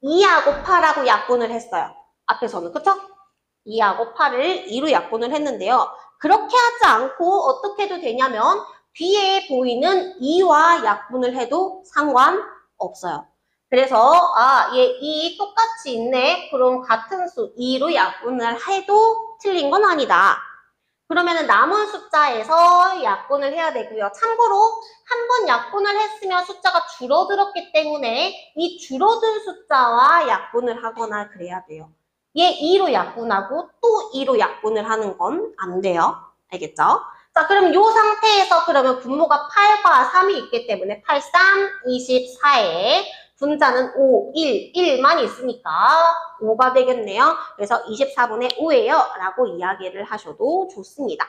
Speaker 1: 2하고 8하고 약분을 했어요. 앞에서는, 그쵸? 2하고 8을 2로 약분을 했는데요. 그렇게 하지 않고 어떻게 해도 되냐면 뒤에 보이는 2와 약분을 해도 상관없어요. 그래서 얘 2 똑같이 있네. 그럼 같은 수 2로 약분을 해도 틀린 건 아니다. 그러면은 남은 숫자에서 약분을 해야 되고요. 참고로 한 번 약분을 했으면 숫자가 줄어들었기 때문에 이 줄어든 숫자와 약분을 하거나 그래야 돼요. 얘 2로 약분하고 또 2로 약분을 하는 건 안 돼요. 알겠죠? 자, 그럼 이 상태에서 그러면 분모가 8과 3이 있기 때문에 8, 3, 24에 분자는 5, 1, 1만 있으니까 5가 되겠네요. 그래서 24분의 5예요. 라고 이야기를 하셔도 좋습니다.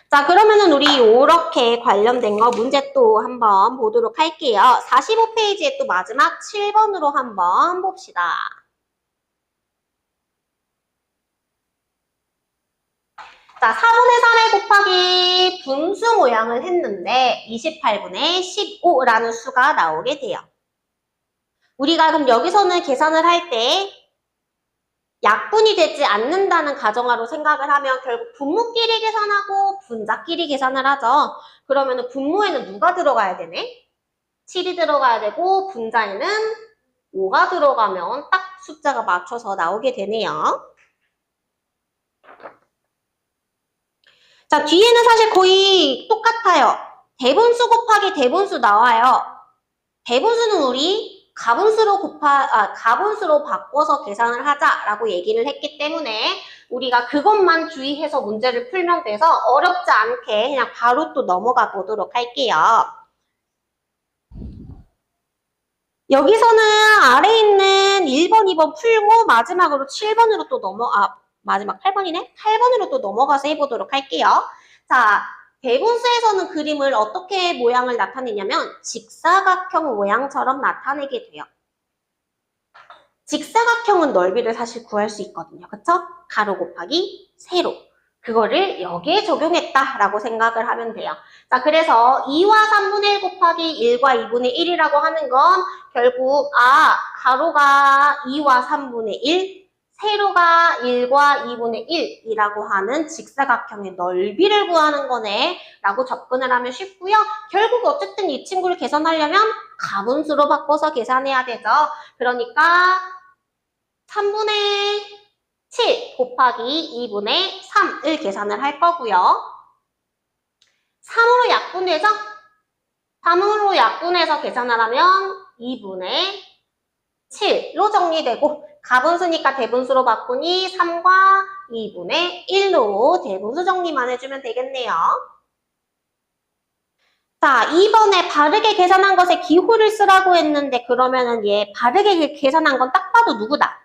Speaker 1: 자, 그러면은 우리 이렇게 관련된 거 문제 또 한번 보도록 할게요. 45페이지에 또 마지막 7번으로 한번 봅시다. 자, 4분의 3의 곱하기 분수 모양을 했는데 28분의 15라는 수가 나오게 돼요. 우리가 그럼 여기서는 계산을 할 때 약분이 되지 않는다는 가정하로 생각을 하면 결국 분모끼리 계산하고 분자끼리 계산을 하죠. 그러면 분모에는 누가 들어가야 되네? 7이 들어가야 되고 분자에는 5가 들어가면 딱 숫자가 맞춰서 나오게 되네요. 자, 뒤에는 사실 거의 똑같아요. 대분수 곱하기 대분수 나와요. 대분수는 우리 가분수로 바꿔서 계산을 하자라고 얘기를 했기 때문에 우리가 그것만 주의해서 문제를 풀면 돼서 어렵지 않게 그냥 바로 또 넘어가 보도록 할게요. 여기서는 아래에 있는 1번, 2번 풀고 마지막으로 7번으로 또 마지막 8번이네? 8번으로 또 넘어가서 해보도록 할게요. 자, 대분수에서는 그림을 어떻게 모양을 나타내냐면 직사각형 모양처럼 나타내게 돼요. 직사각형은 넓이를 사실 구할 수 있거든요. 그쵸? 가로 곱하기 세로. 그거를 여기에 적용했다라고 생각을 하면 돼요. 자, 그래서 2와 3분의 1 곱하기 1과 2분의 1이라고 하는 건 결국 가로가 2와 3분의 1, 세로가 1과 2분의 1이라고 하는 직사각형의 넓이를 구하는 거네 라고 접근을 하면 쉽고요. 결국 어쨌든 이 친구를 계산하려면 가분수로 바꿔서 계산해야 되죠. 그러니까 3분의 7 곱하기 2분의 3을 계산을 할 거고요. 3으로 약분되죠? 3으로 약분해서 계산을 하면 2분의 7로 정리되고 가분수니까 대분수로 바꾸니 3과 2분의 1로 대분수 정리만 해주면 되겠네요. 자, 2번에 바르게 계산한 것에 기호를 쓰라고 했는데 그러면은 얘 바르게 계산한 건 딱 봐도 누구다?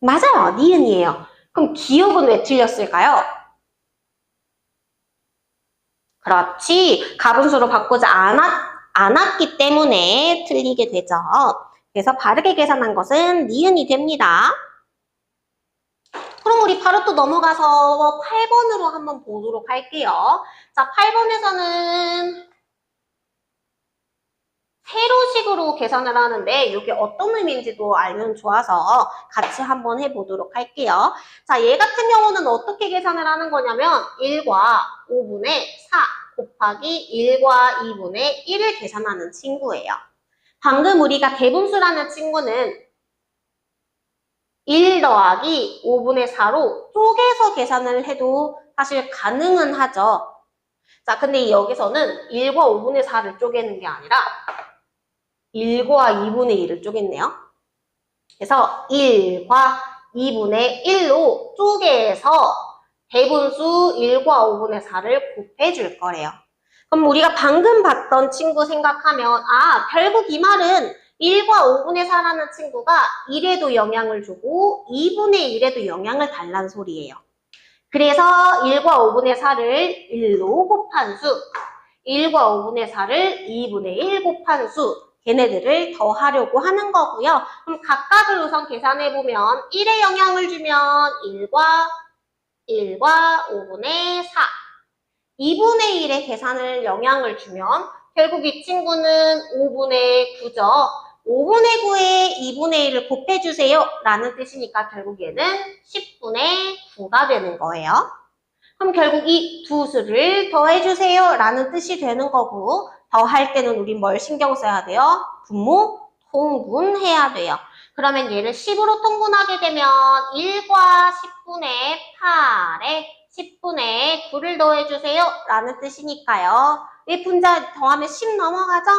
Speaker 1: 맞아요. 니은이에요. 그럼 기억은 왜 틀렸을까요? 그렇지. 가분수로 바꾸지 않았기 때문에 틀리게 되죠. 그래서 바르게 계산한 것은 니은이 됩니다. 그럼 우리 바로 또 넘어가서 8번으로 한번 보도록 할게요. 자, 8번에서는 세로식으로 계산을 하는데 이게 어떤 의미인지도 알면 좋아서 같이 한번 해보도록 할게요. 자, 얘 같은 경우는 어떻게 계산을 하는 거냐면 1과 5분의 4 곱하기 1과 2분의 1을 계산하는 친구예요. 방금 우리가 대분수라는 친구는 1 더하기 5분의 4로 쪼개서 계산을 해도 사실 가능은 하죠. 자, 근데 여기서는 1과 5분의 4를 쪼개는 게 아니라 1과 2분의 1을 쪼갰네요. 그래서 1과 2분의 1로 쪼개서 대분수 1과 5분의 4를 곱해줄 거래요. 그럼 우리가 방금 봤던 친구 생각하면 결국 이 말은 1과 5분의 4라는 친구가 1에도 영향을 주고 2분의 1에도 영향을 달라는 소리예요. 그래서 1과 5분의 4를 1로 곱한 수, 1과 5분의 4를 2분의 1 곱한 수, 걔네들을 더하려고 하는 거고요. 그럼 각각을 우선 계산해보면 1에 영향을 주면 1과 5분의 4, 2분의 1의 계산을 영향을 주면 결국 이 친구는 5분의 9죠. 5분의 9에 2분의 1을 곱해주세요 라는 뜻이니까 결국 얘는 10분의 9가 되는 거예요. 그럼 결국 이 두 수를 더해주세요 라는 뜻이 되는 거고, 더할 때는 우린 뭘 신경 써야 돼요? 분모 통분해야 돼요. 그러면 얘를 10으로 통분하게 되면 1과 10분의 8에 10분의 9를 더해주세요 라는 뜻이니까요. 이 분자 더하면 10 넘어가죠?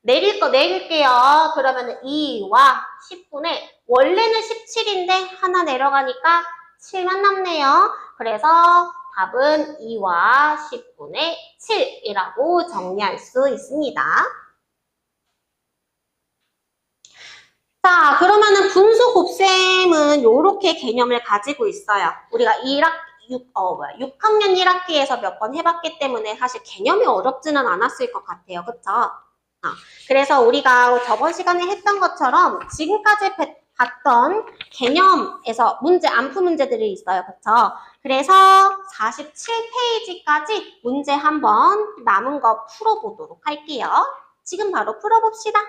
Speaker 1: 내릴 거 내릴게요. 그러면 2와 10분의 원래는 17인데 하나 내려가니까 7만 남네요. 그래서 답은 2와 10분의 7이라고 정리할 수 있습니다. 자, 그러면은 분수 곱셈은 이렇게 개념을 가지고 있어요. 우리가 6학년 1학기에서 몇 번 해봤기 때문에 사실 개념이 어렵지는 않았을 것 같아요. 그쵸? 그래서 우리가 저번 시간에 했던 것처럼 지금까지 봤던 개념에서 안 푼 문제들이 있어요. 그쵸? 그래서 47페이지까지 문제 한번 남은 거 풀어보도록 할게요. 지금 바로 풀어봅시다.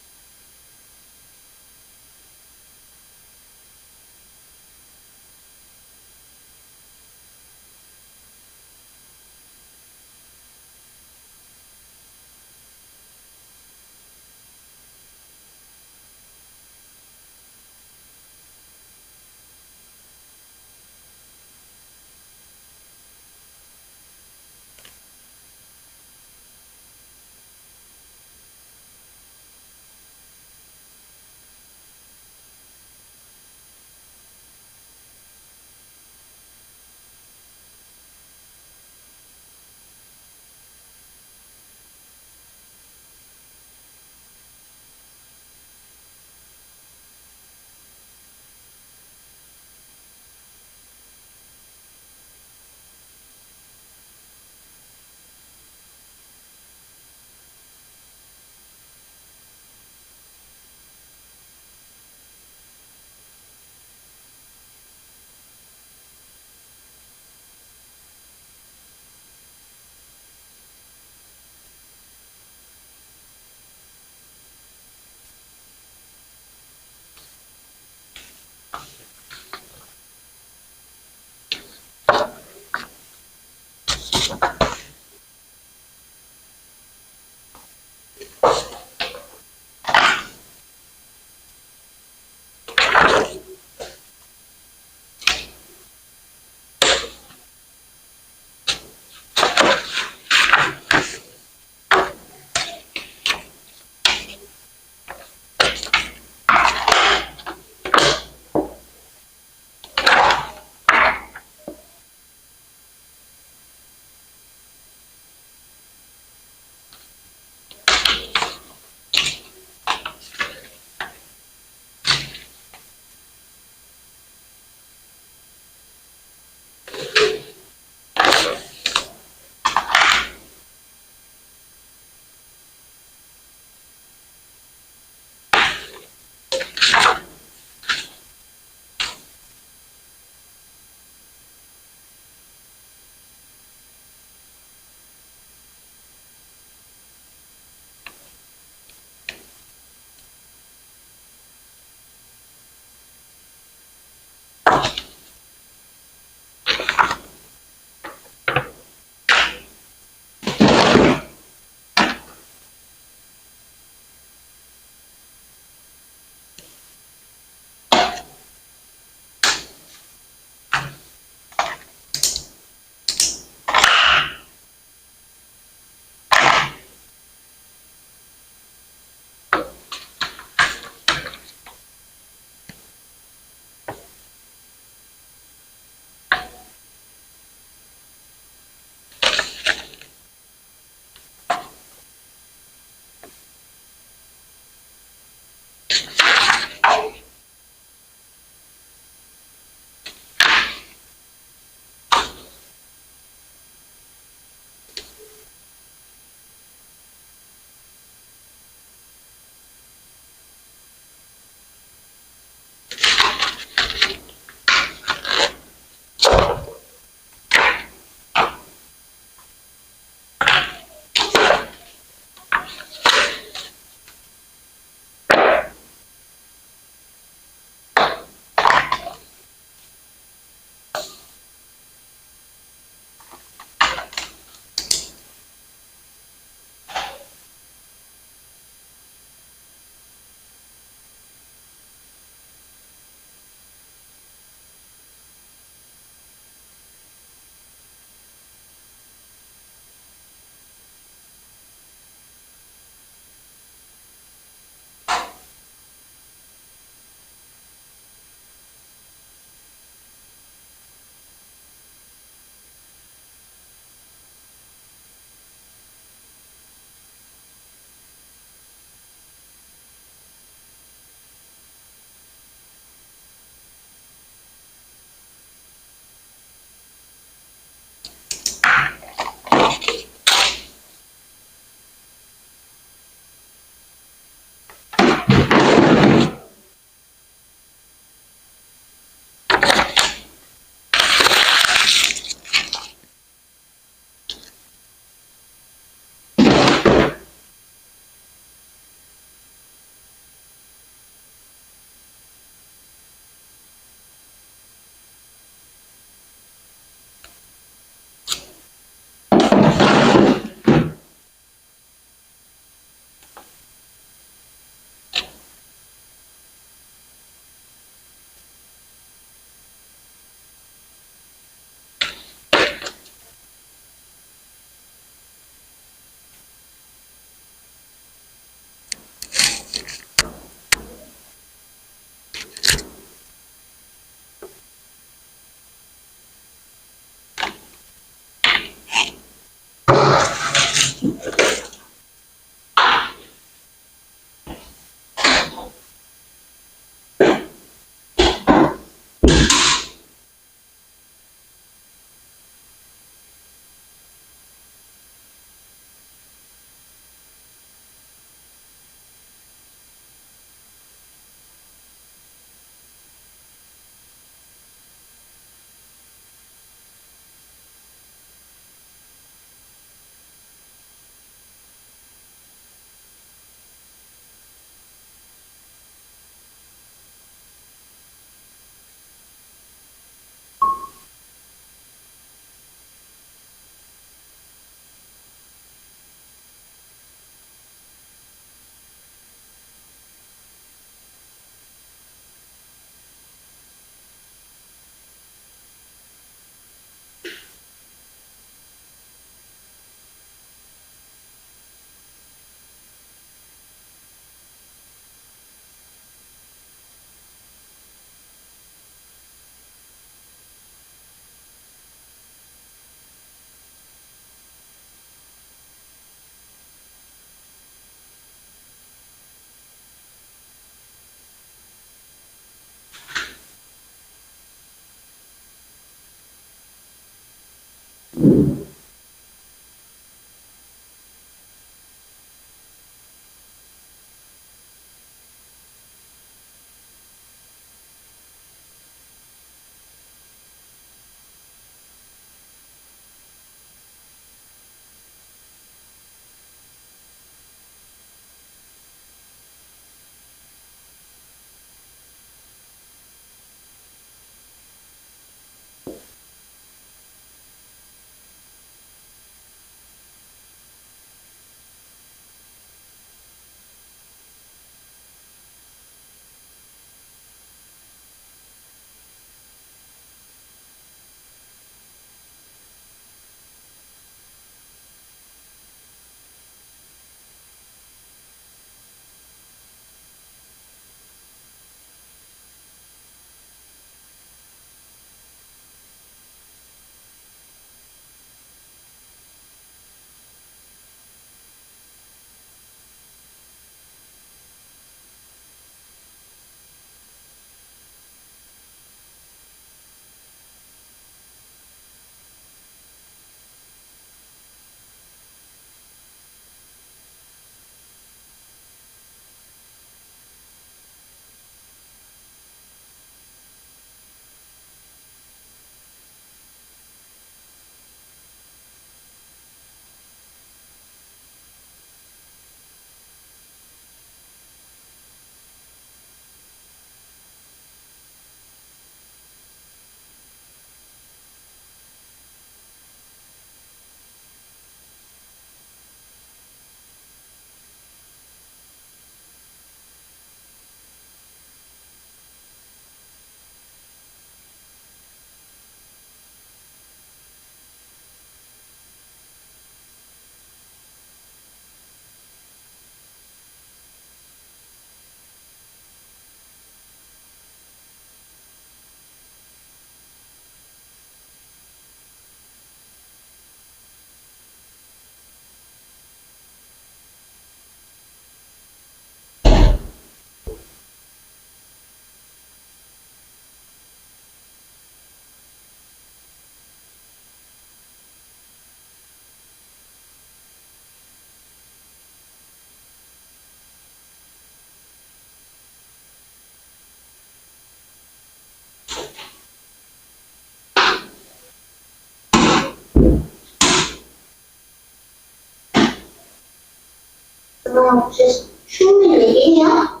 Speaker 1: 혹시 슈민 얘기해요?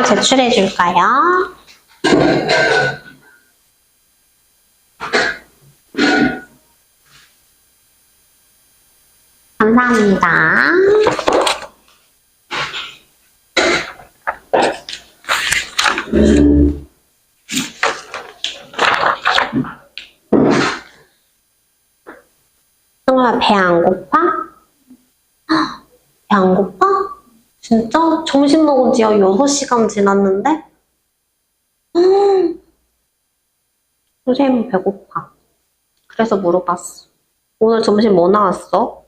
Speaker 1: 제출해 줄까요? 감사합니다. 승우야, 배 안 고파? 배 안 고파? 진짜? 점심 먹은 지 6시간 지났는데? 선생님 배고파. 그래서 물어봤어. 오늘 점심 뭐 나왔어?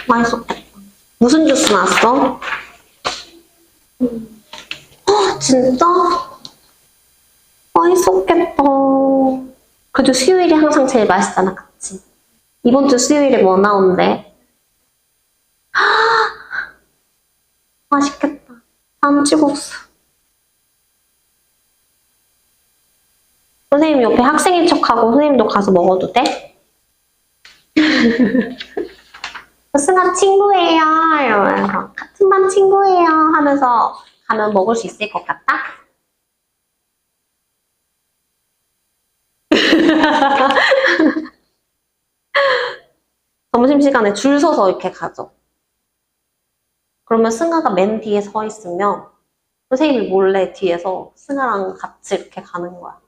Speaker 1: 맛있었겠다. 무슨 주스 나왔어? 진짜? 맛있었겠다. 그래도 수요일이 항상 제일 맛있잖아, 그치? 이번 주 수요일에 뭐 나온대? 맛있겠다. 삼치국수. 선생님 옆에 학생인 척하고 선생님도 가서 먹어도 돼? 승아 친구예요 이러면서 같은 반 친구예요 하면서 가면 먹을 수 있을 것 같다? 점심시간에 줄 서서 이렇게 가죠. 그러면 승아가 맨 뒤에 서 있으면 선생님이 몰래 뒤에서 승아랑 같이 이렇게 가는 거야.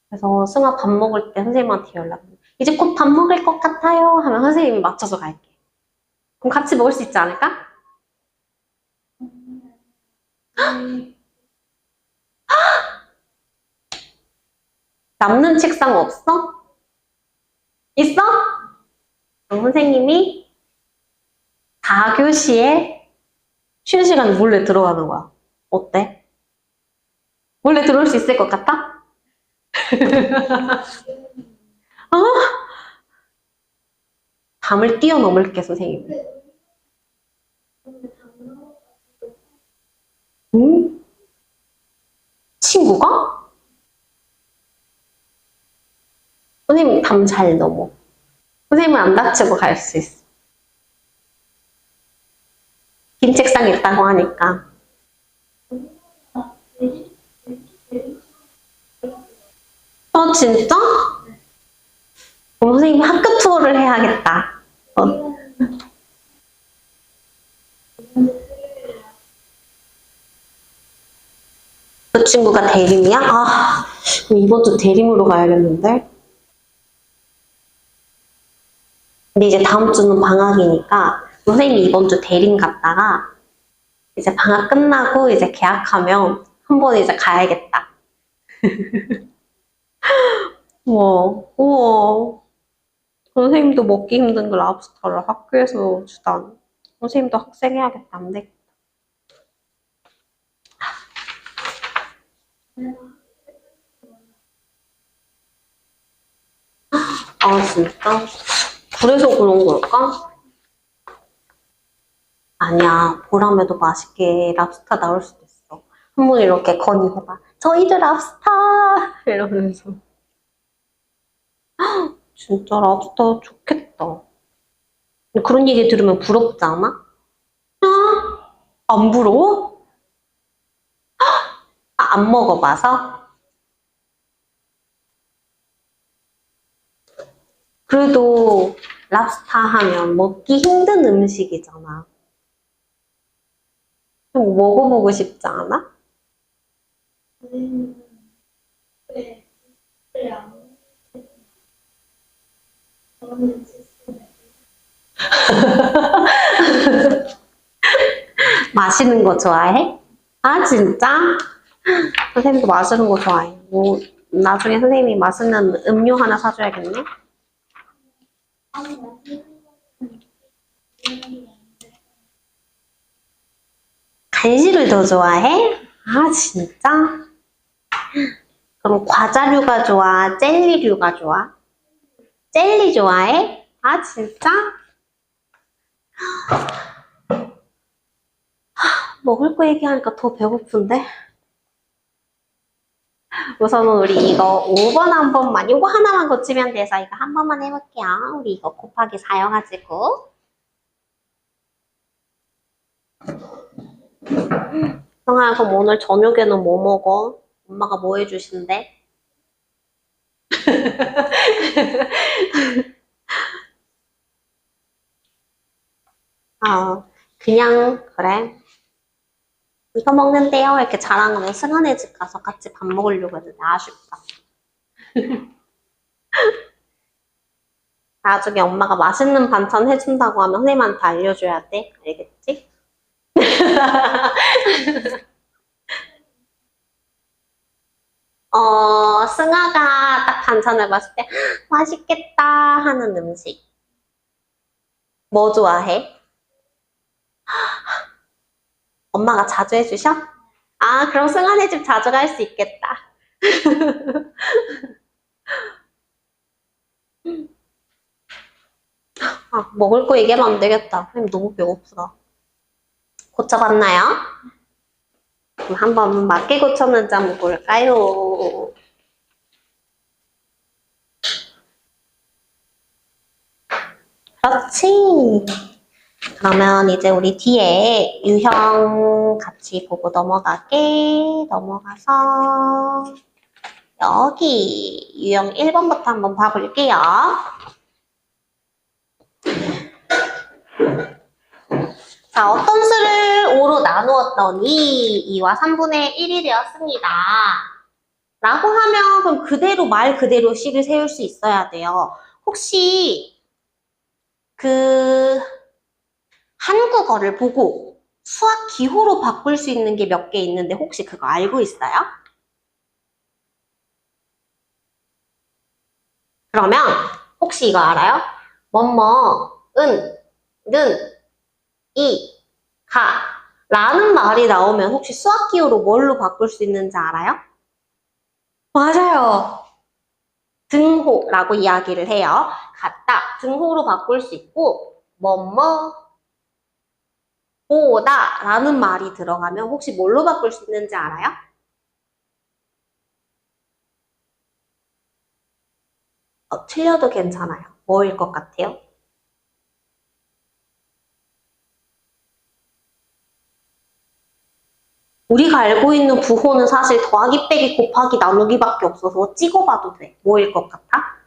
Speaker 1: 그래서 승아 밥 먹을 때 선생님한테 연락해. 이제 곧 밥 먹을 것 같아요 하면 선생님이 맞춰서 갈게. 그럼 같이 먹을 수 있지 않을까? 남는 책상 없어? 있어? 그럼 선생님이 4교시에 쉬는 시간에 몰래 들어가는 거야. 어때? 몰래 들어올 수 있을 것 같아? 어? 밤을 뛰어넘을게, 선생님. 응? 친구가? 선생님 밤 잘 넘어. 선생님은 안 다치고 갈 수 있어. 긴 책상 있다고 하니까. 진짜? 그럼 선생님 학교 투어를 해야겠다. 그 친구가 대림이야? 그럼 이번 주 대림으로 가야겠는데? 근데 이제 다음 주는 방학이니까 선생님이 이번 주 대림 갔다가 이제 방학 끝나고 이제 개학하면 한번 이제 가야겠다. 우와. 선생님도 먹기 힘든 그 랍스터를 학교에서 주다니. 선생님도 학생해야겠다, 안 되겠다. 진짜? 그래서 그런 걸까? 아니야, 보람에도 맛있게 랍스터 나올 수도 있어. 한번 이렇게 건의해봐. 저희도 랍스터! 이러면서. 진짜 랍스터 좋겠다. 그런 얘기 들으면 부럽지 않아? 안 부러워? 안 먹어봐서? 그래도 랍스터 하면 먹기 힘든 음식이잖아. 좀 먹어보고 싶지 않아? 마시는 거 좋아해? 진짜? 선생님도 마시는 거 좋아해. 나중에 선생님이 마시는 음료 하나 사줘야겠네? 간식을 더 좋아해? 진짜? 그럼 과자류가 좋아? 젤리류가 좋아? 젤리 좋아해? 진짜? 먹을 거 얘기하니까 더 배고픈데? 우선은 우리 이거 5번 한 번만, 이거 하나만 고치면 돼서 이거 한 번만 해볼게요. 우리 이거 곱하기 4여가지고. 성아야, 그럼 오늘 저녁에는 뭐 먹어? 엄마가 뭐 해주신대? 그냥, 그래. 이거 먹는데요? 이렇게 자랑하면 승환의 집 가서 같이 밥 먹으려고 했는데 아쉽다. 나중에 엄마가 맛있는 반찬 해준다고 하면 선생님한테 알려줘야 돼. 알겠지? 승아가 딱 반찬을 봤을 때 맛있겠다 하는 음식. 뭐 좋아해? 엄마가 자주 해주셔? 아, 그럼 승환의 집 자주 갈 수 있겠다. 먹을 거 얘기하면 안 되겠다. 선생님 너무 배고프다. 고쳐봤나요? 그럼 한번 맞게 고쳤는지 한번 볼까요? 그렇지. 그러면 이제 우리 뒤에 유형 같이 보고 넘어갈게. 넘어가서 여기 유형 1번부터 한번 봐볼게요. 자, 어떤 수를 5로 나누었더니 2와 3분의 1이 되었습니다. 라고 하면 그럼 그대로 말 그대로 식을 세울 수 있어야 돼요. 혹시 한국어를 보고 수학 기호로 바꿀 수 있는 게 몇 개 있는데 혹시 그거 알고 있어요? 그러면 혹시 이거 알아요? 뭐뭐은 는 이 가 라는 말이 나오면 혹시 수학 기호로 뭘로 바꿀 수 있는지 알아요? 맞아요. 등호라고 이야기를 해요. 같다, 등호로 바꿀 수 있고 뭐뭐 보다 라는 말이 들어가면 혹시 뭘로 바꿀 수 있는지 알아요? 틀려도 괜찮아요. 뭐일 것 같아요? 우리가 알고 있는 부호는 사실 더하기, 빼기, 곱하기, 나누기밖에 없어서 찍어봐도 돼. 뭐일 것 같아?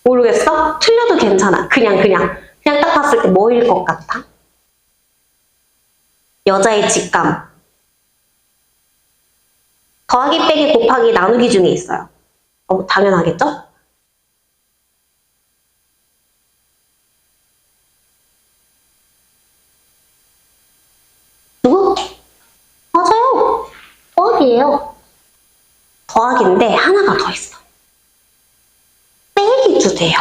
Speaker 1: 모르겠어? 틀려도 괜찮아. 그냥 딱 봤을 때 뭐일 것 같아? 여자의 직감. 더하기, 빼기, 곱하기, 나누기 중에 있어요. 당연하겠죠? 누구? 맞아요. 더하기예요. 더하기인데 하나가 더 있어. 빼기 주세요.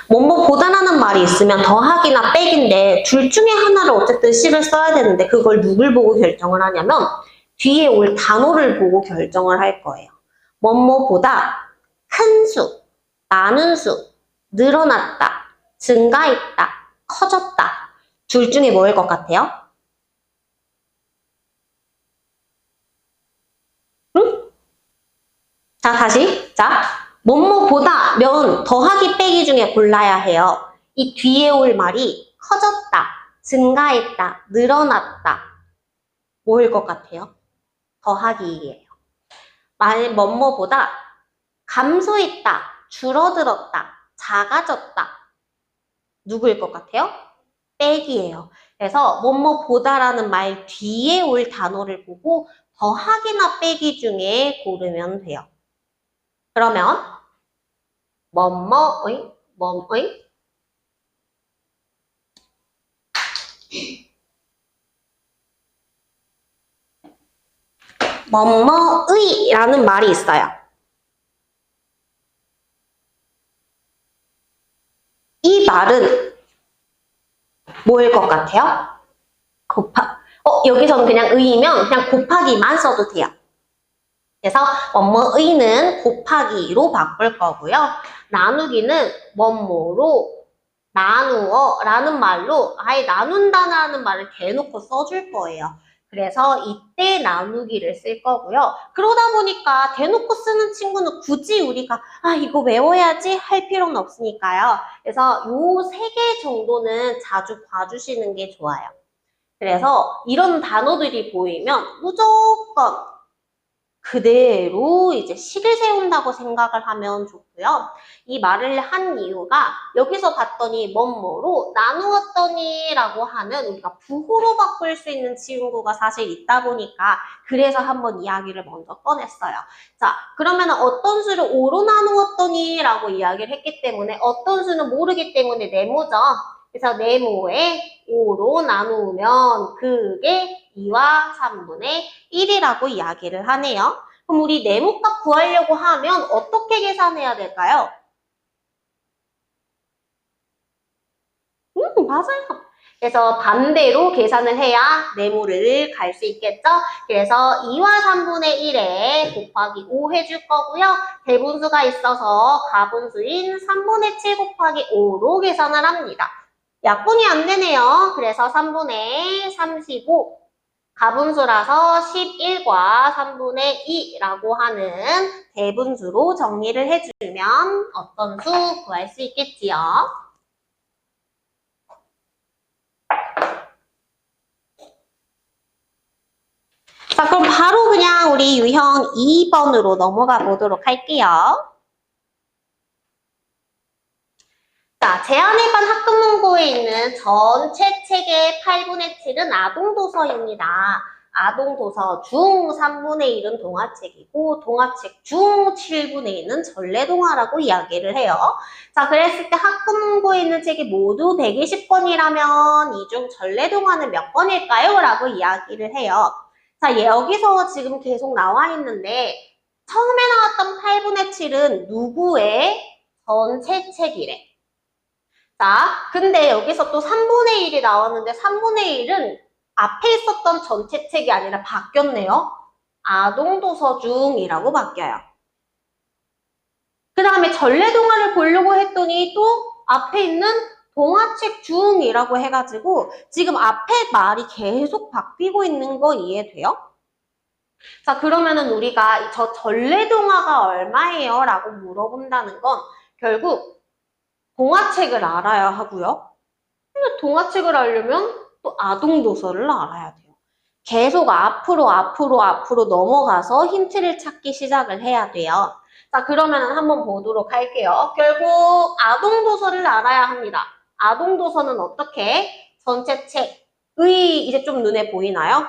Speaker 1: 뭐뭐 보다라는 말이 있으면 더하기나 빼기인데 둘 중에 하나를 어쨌든 식을 써야 되는데 그걸 누굴 보고 결정을 하냐면 뒤에 올 단어를 보고 결정을 할 거예요. 뭐뭐보다 큰 수, 많은 수, 늘어났다, 증가했다, 커졌다. 둘 중에 뭐일 것 같아요? 응? 자, 다시. 자, 뭐뭐보다 면 더하기 빼기 중에 골라야 해요. 이 뒤에 올 말이 커졌다, 증가했다, 늘어났다. 뭐일 것 같아요? 더하기예요. 만약 뭐뭐보다 감소했다, 줄어들었다, 작아졌다. 누구일 것 같아요? 빼기예요. 그래서 뭐뭐보다라는 말 뒤에 올 단어를 보고 더하기나 빼기 중에 고르면 돼요. 그러면 뭐뭐의 뭐뭐의라는 말이 있어요. 이 말은 뭐일 것 같아요? 여기서는 그냥 의이면 그냥 곱하기만 써도 돼요. 그래서 뭐뭐의는 곱하기로 바꿀 거고요. 나누기는 뭐뭐로 나누어 라는 말로 아예 나눈다는 말을 대놓고 써줄 거예요. 그래서 이때 나누기를 쓸 거고요. 그러다 보니까 대놓고 쓰는 친구는 굳이 우리가 이거 외워야지 할 필요는 없으니까요. 그래서 요 3개 정도는 자주 봐주시는 게 좋아요. 그래서 이런 단어들이 보이면 무조건 그대로 이제 식을 세운다고 생각을 하면 좋고요. 이 말을 한 이유가 여기서 봤더니 뭐뭐로 나누었더니 라고 하는 우리가 부호로 바꿀 수 있는 친구가 사실 있다 보니까 그래서 한번 이야기를 먼저 꺼냈어요. 자, 그러면 어떤 수를 5로 나누었더니 라고 이야기를 했기 때문에 어떤 수는 모르기 때문에 네모죠. 그래서 네모에 5로 나누면 그게 2와 3분의 1이라고 이야기를 하네요. 그럼 우리 네모값 구하려고 하면 어떻게 계산해야 될까요? 맞아요. 그래서 반대로 계산을 해야 네모를 갈 수 있겠죠? 그래서 2와 3분의 1에 곱하기 5 해줄 거고요. 대분수가 있어서 가분수인 3분의 7 곱하기 5로 계산을 합니다. 약분이 안 되네요. 그래서 3분의 35 가분수라서 11과 3분의 2라고 하는 대분수로 정리를 해주면 어떤 수 구할 수 있겠지요. 자, 그럼 바로 그냥 우리 유형 2번으로 넘어가 보도록 할게요. 자, 제한일반 학급문고에 있는 전체 책의 8분의 7은 아동도서입니다. 아동도서 중 3분의 1은 동화책이고 동화책 중 7분의 1은 전래동화라고 이야기를 해요. 자, 그랬을 때 학급문고에 있는 책이 모두 120권이라면 이 중 전래동화는 몇 권일까요? 라고 이야기를 해요. 자, 여기서 지금 계속 나와 있는데 처음에 나왔던 8분의 7은 누구의 전체 책이래? 자, 근데 여기서 또 3분의 1이 나왔는데 3분의 1은 앞에 있었던 전체 책이 아니라 바뀌었네요. 아동도서 중이라고 바뀌어요. 그 다음에 전래동화를 보려고 했더니 또 앞에 있는 동화책 중이라고 해가지고 지금 앞에 말이 계속 바뀌고 있는 거 이해돼요? 자, 그러면은 우리가 저 전래동화가 얼마예요? 라고 물어본다는 건 결국 동화책을 알아야 하고요. 근데 동화책을 알려면 또 아동도서를 알아야 돼요. 계속 앞으로 넘어가서 힌트를 찾기 시작을 해야 돼요. 자, 그러면 한번 보도록 할게요. 결국 아동도서를 알아야 합니다. 아동도서는 어떻게? 전체 책의 이제 좀 눈에 보이나요?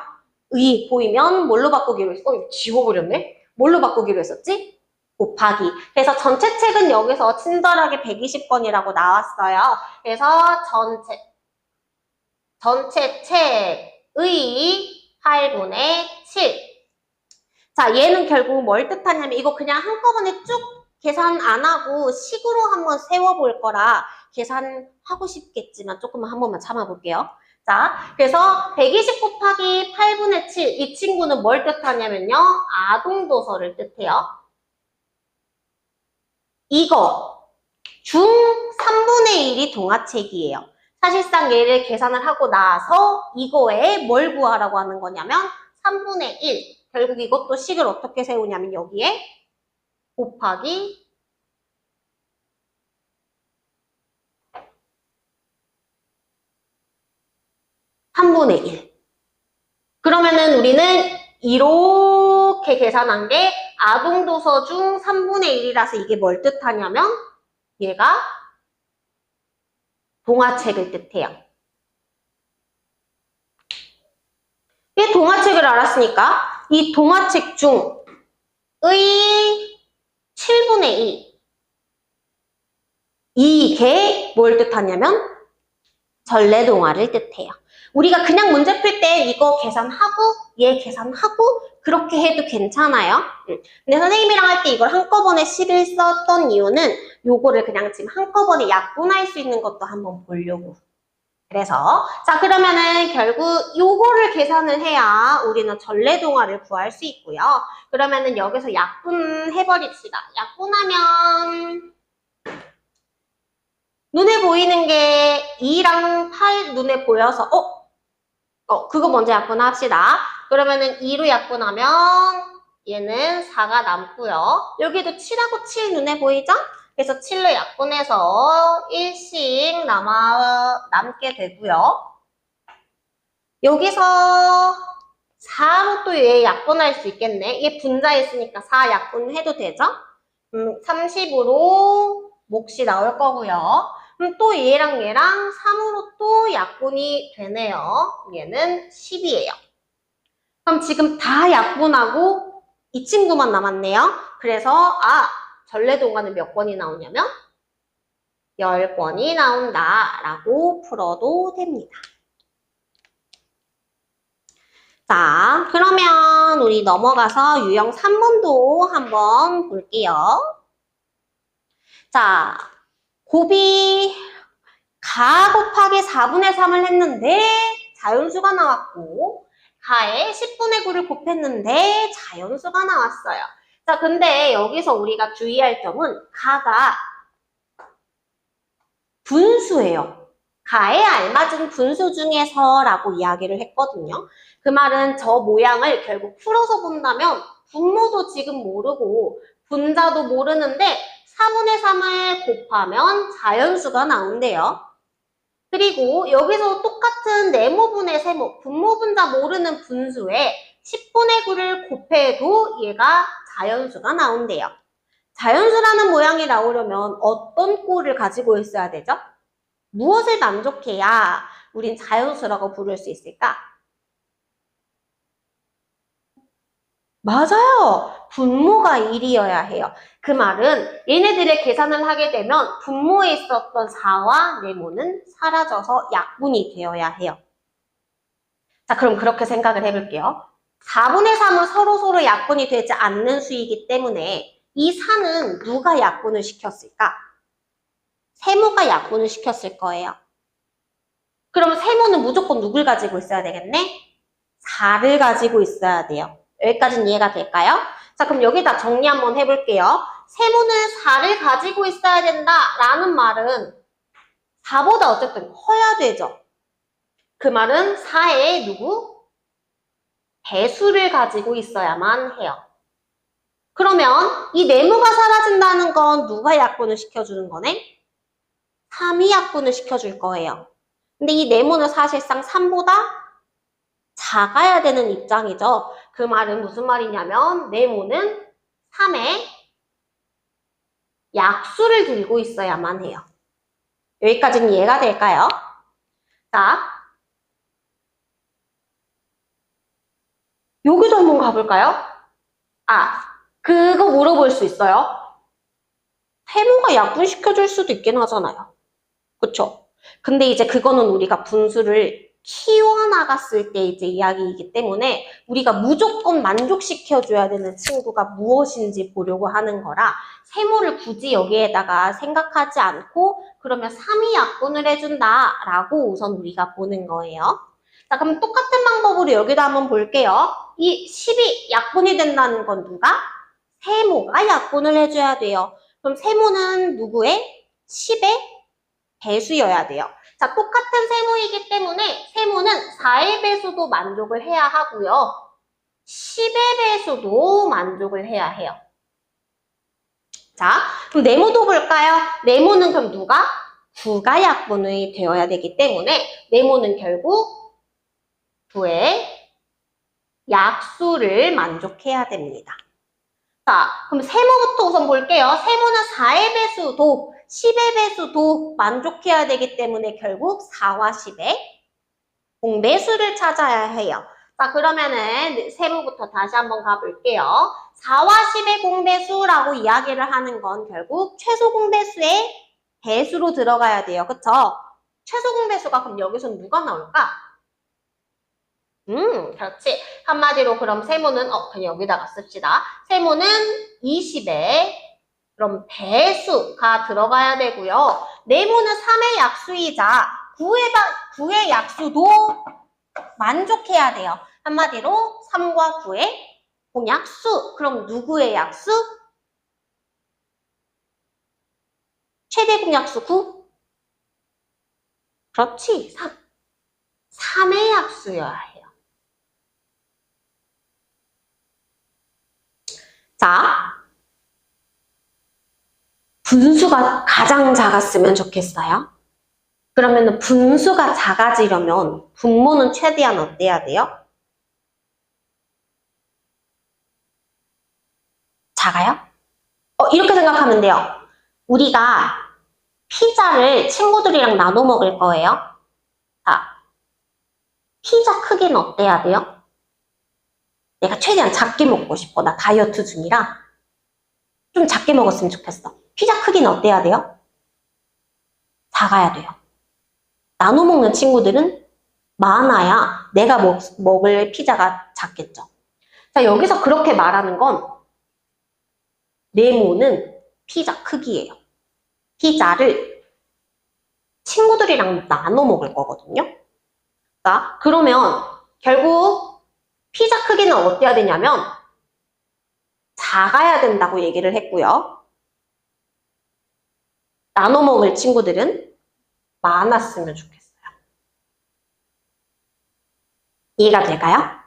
Speaker 1: 의 보이면 뭘로 바꾸기로 했어? 지워버렸네? 뭘로 바꾸기로 했었지? 곱하기. 그래서 전체 책은 여기서 친절하게 120권이라고 나왔어요. 그래서 전체 책의 8분의 7. 자, 얘는 결국 뭘 뜻하냐면 이거 그냥 한꺼번에 쭉 계산 안 하고 식으로 한번 세워볼 거라 계산하고 싶겠지만 조금만 한 번만 참아볼게요. 자, 그래서 120 곱하기 8분의 7. 이 친구는 뭘 뜻하냐면요. 아동도서를 뜻해요. 이거 중 3분의 1이 동화책이에요. 사실상 얘를 계산을 하고 나서 이거에 뭘 구하라고 하는 거냐면 3분의 1. 결국 이것도 식을 어떻게 세우냐면 여기에 곱하기 3분의 1. 그러면은 우리는 이렇게 계산한 게 아동도서 중 3분의 1이라서 이게 뭘 뜻하냐면 얘가 동화책을 뜻해요. 이 동화책을 알았으니까 이 동화책 중의 7분의 2. 이게 뭘 뜻하냐면 전래동화를 뜻해요. 우리가 그냥 문제 풀 때 이거 계산하고 얘 계산하고 그렇게 해도 괜찮아요. 근데 선생님이랑 할 때 이걸 한꺼번에 식을 썼던 이유는 요거를 그냥 지금 한꺼번에 약분할 수 있는 것도 한번 보려고. 그래서 자, 그러면은 결국 요거를 계산을 해야 우리는 전래동화를 구할 수 있고요. 그러면은 여기서 약분해버립시다. 약분하면 눈에 보이는 게 2랑 8 눈에 보여서 그거 먼저 약분합시다. 그러면은 2로 약분하면 얘는 4가 남고요. 여기도 7하고 7 눈에 보이죠? 그래서 7로 약분해서 1씩 남게 되고요. 여기서 4로 또 얘 약분할 수 있겠네. 얘 분자에 있으니까 4 약분해도 되죠? 30으로 몫이 나올 거고요. 그럼 또 얘랑 3으로 또 약분이 되네요. 얘는 10이에요. 그럼 지금 다 약분하고 이 친구만 남았네요. 그래서 전래동화는 몇 번이 나오냐면 10번이 나온다라고 풀어도 됩니다. 자, 그러면 우리 넘어가서 유형 3번도 한번 볼게요. 자, 곱이 가 곱하기 4분의 3을 했는데 자연수가 나왔고 가에 10분의 9를 곱했는데 자연수가 나왔어요. 자, 근데 여기서 우리가 주의할 점은 가가 분수예요. 가에 알맞은 분수 중에서라고 이야기를 했거든요. 그 말은 저 모양을 결국 풀어서 본다면 분모도 지금 모르고 분자도 모르는데 4분의 3을 곱하면 자연수가 나온대요. 그리고 여기서 똑같은 네모분의 세모, 분모 분자 모르는 분수에 10분의 9를 곱해도 얘가 자연수가 나온대요. 자연수라는 모양이 나오려면 어떤 꼴을 가지고 있어야 되죠? 무엇을 만족해야 우린 자연수라고 부를 수 있을까? 맞아요. 분모가 1이어야 해요. 그 말은 얘네들의 계산을 하게 되면 분모에 있었던 4와 네모는 사라져서 약분이 되어야 해요. 자, 그럼 그렇게 생각을 해볼게요. 4분의 3은 서로 약분이 되지 않는 수이기 때문에 이 4는 누가 약분을 시켰을까? 세모가 약분을 시켰을 거예요. 그럼 세모는 무조건 누굴 가지고 있어야 되겠네? 4를 가지고 있어야 돼요. 여기까지는 이해가 될까요? 자, 그럼 여기다 정리 한번 해볼게요. 세모는 4를 가지고 있어야 된다라는 말은 4보다 어쨌든 커야 되죠. 그 말은 4의 누구? 배수를 가지고 있어야만 해요. 그러면 이 네모가 사라진다는 건 누가 약분을 시켜주는 거네? 3이 약분을 시켜줄 거예요. 근데 이 네모는 사실상 3보다 작아야 되는 입장이죠. 그 말은 무슨 말이냐면 네모는 3의 약수를 들고 있어야만 해요. 여기까지는 이해가 될까요? 자, 여기도 한번 가볼까요? 그거 물어볼 수 있어요. 세모가 약분시켜줄 수도 있긴 하잖아요. 그쵸? 근데 이제 그거는 우리가 분수를 키워나갔을 때 이제 이야기이기 때문에 우리가 무조건 만족시켜줘야 되는 친구가 무엇인지 보려고 하는 거라 세모를 굳이 여기에다가 생각하지 않고 그러면 3이 약분을 해준다라고 우선 우리가 보는 거예요. 자, 그럼 똑같은 방법으로 여기도 한번 볼게요. 이 10이 약분이 된다는 건 누가? 세모가 약분을 해줘야 돼요. 그럼 세모는 누구의? 10의 배수여야 돼요. 자, 똑같은 세모이기 때문에 세모는 4의 배수도 만족을 해야 하고요. 10의 배수도 만족을 해야 해요. 자, 그럼 네모도 볼까요? 네모는 그럼 누가? 9가 약분이 되어야 되기 때문에 네모는 결국 9의 약수를 만족해야 됩니다. 자, 그럼 세모부터 우선 볼게요. 세모는 4의 배수도 10의 배수도 만족해야 되기 때문에 결국 4와 10의 공배수를 찾아야 해요. 자, 그러면은 세모부터 다시 한번 가볼게요. 4와 10의 공배수라고 이야기를 하는 건 결국 최소 공배수의 배수로 들어가야 돼요. 그쵸? 최소 공배수가 그럼 여기서 누가 나올까? 그렇지. 한마디로 그럼 세모는 그냥 여기다가 씁시다. 세모는 20의 그럼 배수가 들어가야 되고요. 네모는 3의 약수이자 9의 약수도 만족해야 돼요. 한마디로 3과 9의 공약수. 그럼 누구의 약수? 최대 공약수 9? 그렇지, 3. 3의 약수여야 해요. 자, 분수가 가장 작았으면 좋겠어요. 그러면 분수가 작아지려면 분모는 최대한 어때야 돼요? 작아요? 이렇게 생각하면 돼요. 우리가 피자를 친구들이랑 나눠 먹을 거예요. 자, 피자 크기는 어때야 돼요? 내가 최대한 작게 먹고 싶어. 나 다이어트 중이라 좀 작게 먹었으면 좋겠어. 피자 크기는 어때야 돼요? 작아야 돼요. 나눠 먹는 친구들은 많아야 내가 먹을 피자가 작겠죠. 자, 여기서 그렇게 말하는 건 네모는 피자 크기예요. 피자를 친구들이랑 나눠 먹을 거거든요. 자, 그러면 결국 피자 크기는 어때야 되냐면 작아야 된다고 얘기를 했고요. 나눠 먹을 친구들은 많았으면 좋겠어요. 이해가 될까요?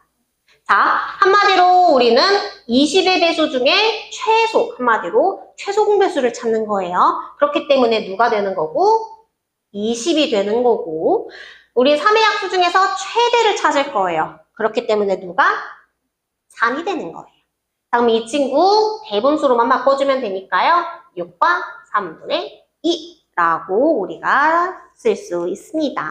Speaker 1: 자, 한마디로 우리는 20의 배수 중에 최소, 한마디로 최소 공배수를 찾는 거예요. 그렇기 때문에 누가 되는 거고? 20이 되는 거고, 우리 3의 약수 중에서 최대를 찾을 거예요. 그렇기 때문에 누가? 3이 되는 거예요. 다음 이 친구 대분수로만 바꿔주면 되니까요. 6과 3분의 2라고 우리가 쓸 수 있습니다.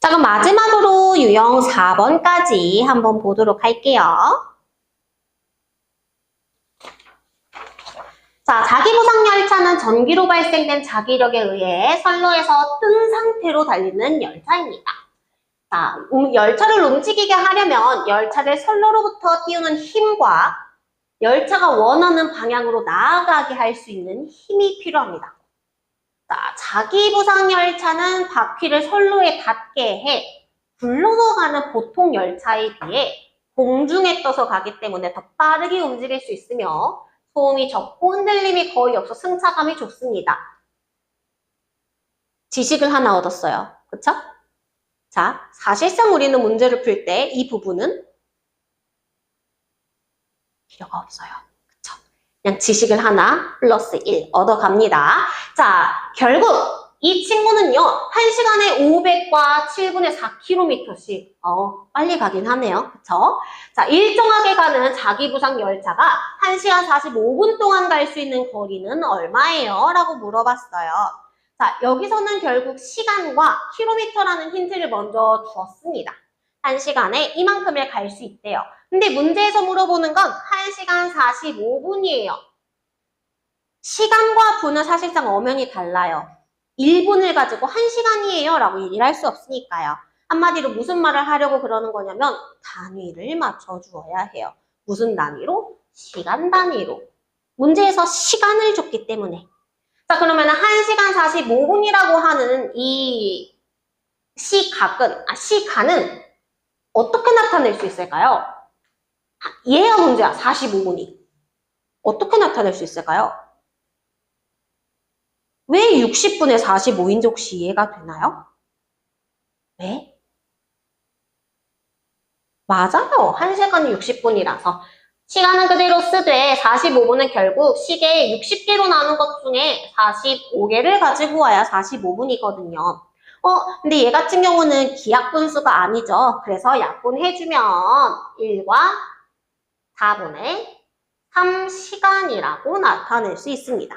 Speaker 1: 자, 그럼 마지막으로 유형 4번까지 한번 보도록 할게요. 자, 자기부상열차는 전기로 발생된 자기력에 의해 선로에서 뜬 상태로 달리는 열차입니다. 자, 열차를 움직이게 하려면 열차를 선로로부터 띄우는 힘과 열차가 원하는 방향으로 나아가게 할 수 있는 힘이 필요합니다. 자, 자기부상열차는 바퀴를 선로에 닿게 해 굴러서 가는 보통 열차에 비해 공중에 떠서 가기 때문에 더 빠르게 움직일 수 있으며 소음이 적고 흔들림이 거의 없어 승차감이 좋습니다. 지식을 하나 얻었어요. 그쵸? 자, 사실상 우리는 문제를 풀 때 이 부분은 필요가 없어요. 그쵸? 그냥 지식을 하나 플러스 1 얻어갑니다. 자, 결국 이 친구는요, 1시간에 500과 7분의 4km씩, 빨리 가긴 하네요. 그쵸? 자, 일정하게 가는 자기부상 열차가 1시간 45분 동안 갈 수 있는 거리는 얼마예요? 라고 물어봤어요. 자, 여기서는 결국 시간과 킬로미터라는 힌트를 먼저 주었습니다. 1시간에 이만큼을 갈 수 있대요. 근데 문제에서 물어보는 건 1시간 45분이에요. 시간과 분은 사실상 엄연히 달라요. 1분을 가지고 1시간이에요 라고 얘기를 할 수 없으니까요. 한마디로 무슨 말을 하려고 그러는 거냐면 단위를 맞춰주어야 해요. 무슨 단위로? 시간 단위로. 문제에서 시간을 줬기 때문에. 자, 그러면 1시간 45분이라고 하는 이 시간은 어떻게 나타낼 수 있을까요? 얘가 문제야, 45분이. 어떻게 나타낼 수 있을까요? 왜 60분에 45인지 혹시 이해가 되나요? 왜? 맞아요. 1시간이 60분이라서. 시간은 그대로 쓰되 45분은 결국 시계에 60개로 나눈 것 중에 45개를 가지고 와야 45분이거든요. 근데 얘 같은 경우는 기하분수가 아니죠. 그래서 약분해주면 1과 4분의 3시간이라고 나타낼 수 있습니다.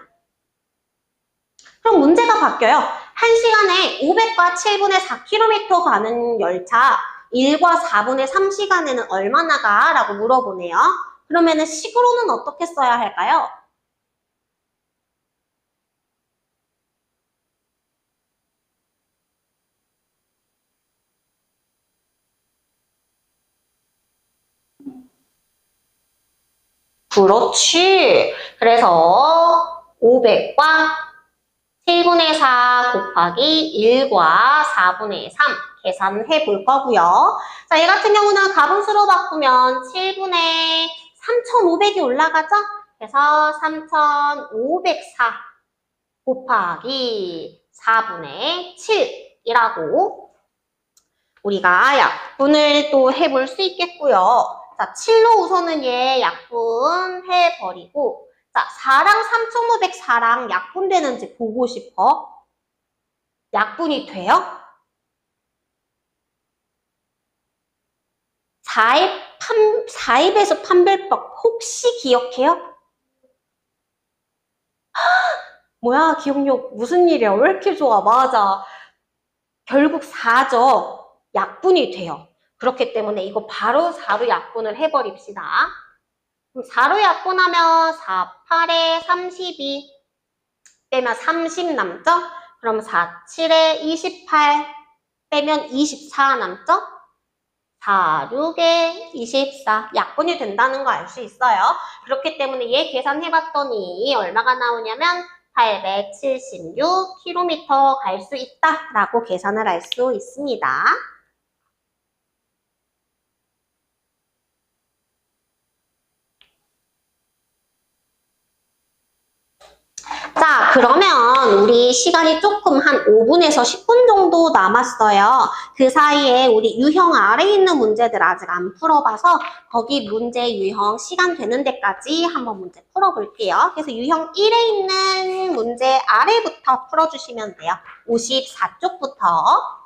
Speaker 1: 그럼 문제가 바뀌어요. 1시간에 500과 7분의 4km 가는 열차 1과 4분의 3시간에는 얼마나 가? 라고 물어보네요. 그러면은 식으로는 어떻게 써야 할까요? 그렇지. 그래서 500과 7분의 4 곱하기 1과 4분의 3 계산해 볼 거고요. 자, 얘 같은 경우는 가분수로 바꾸면 7분의 3,500이 올라가죠? 그래서 3,504 곱하기 4분의 7이라고 우리가 약분을 또 해볼 수 있겠고요. 자, 7로 우선은 얘 약분 해버리고, 자, 4랑 3,504랑 약분되는지 보고 싶어. 약분이 돼요? 4입에서 판별법 혹시 기억해요? 뭐야, 기억력 무슨 일이야? 왜 이렇게 좋아? 맞아. 결국 4죠. 약분이 돼요. 그렇기 때문에 이거 바로 4로 약분을 해버립시다. 그럼 4로 약분하면 4, 8에 32 빼면 30 남죠? 그럼 4, 7에 28 빼면 24 남죠? 4, 6에 24 약분이 된다는 거 알 수 있어요. 그렇기 때문에 얘 계산해봤더니 얼마가 나오냐면 876km 갈 수 있다라고 계산을 할 수 있습니다. 자, 그러면 우리 시간이 조금 한 5분에서 10분 정도 남았어요. 그 사이에 우리 유형 아래에 있는 문제들 아직 안 풀어봐서 거기 문제 유형 시간 되는 데까지 한번 문제 풀어볼게요. 그래서 유형 1에 있는 문제 아래부터 풀어주시면 돼요. 54쪽부터.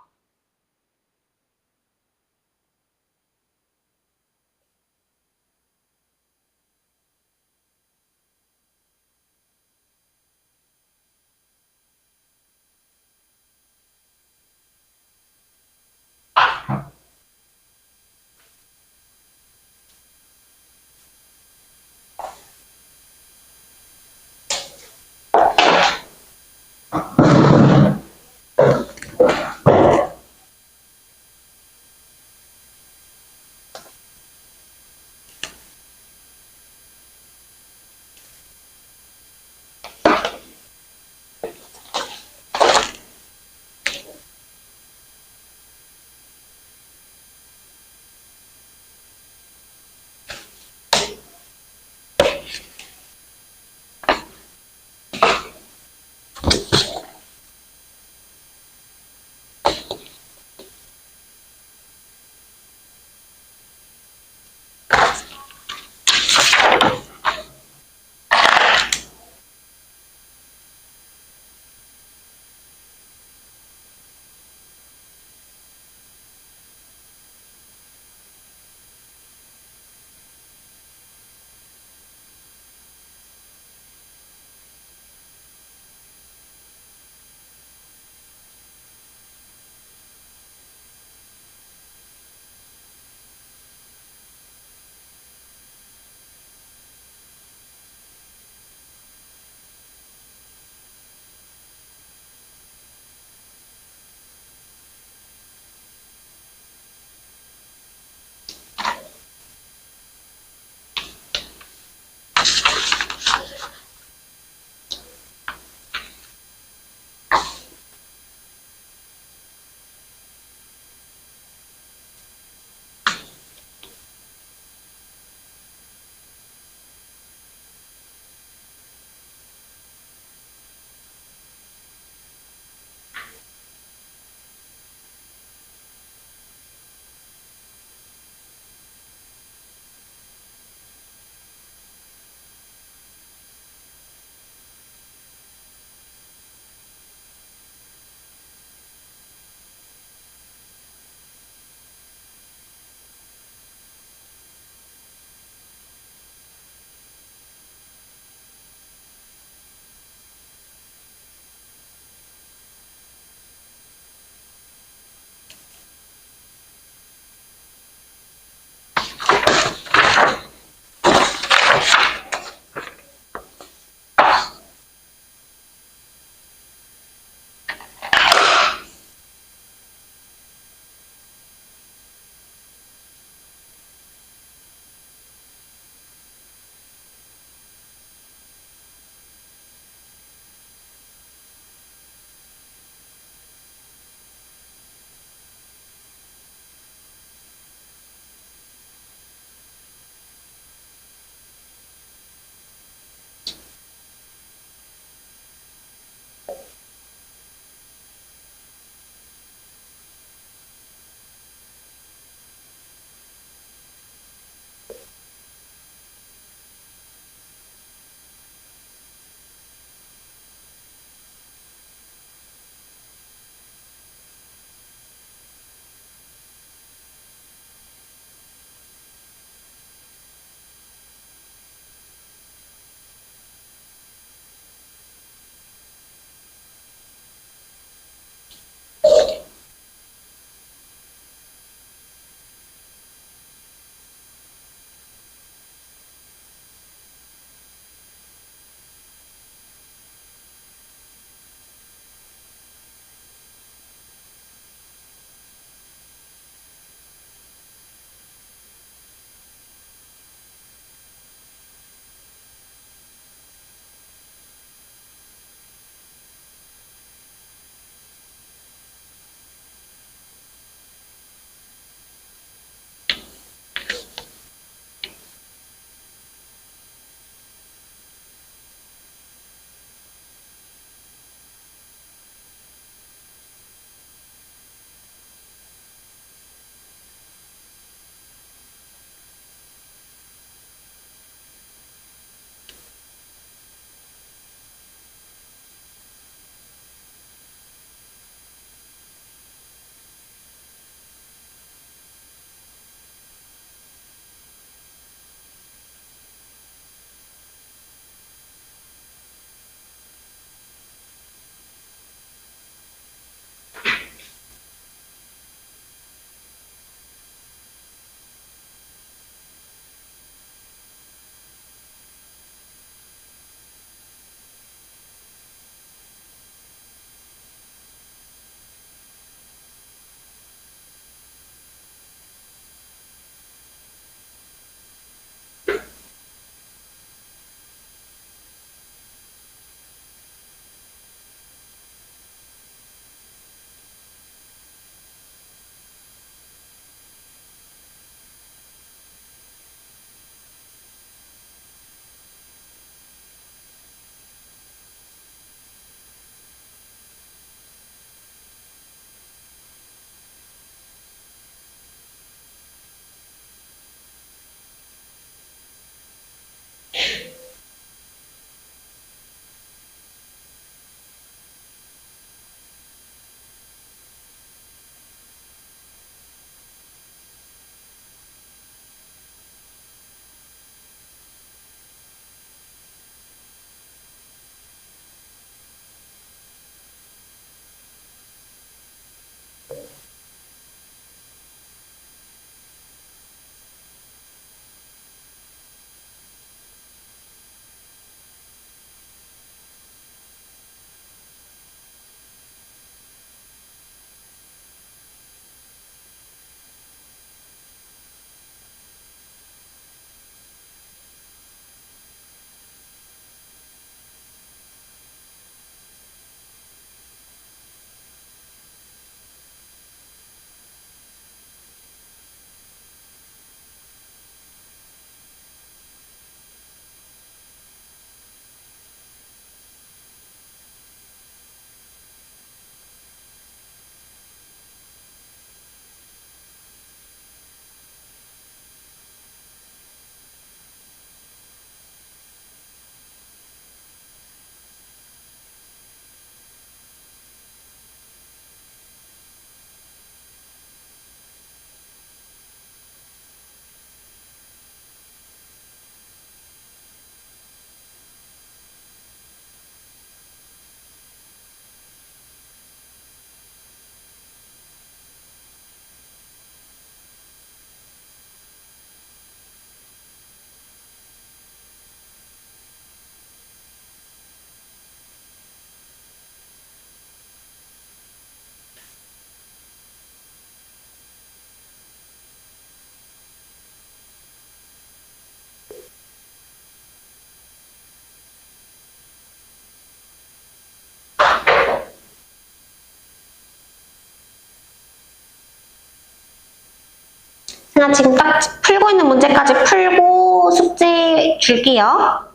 Speaker 1: 나 지금 딱 풀고 있는 문제까지 풀고 숙제 줄게요.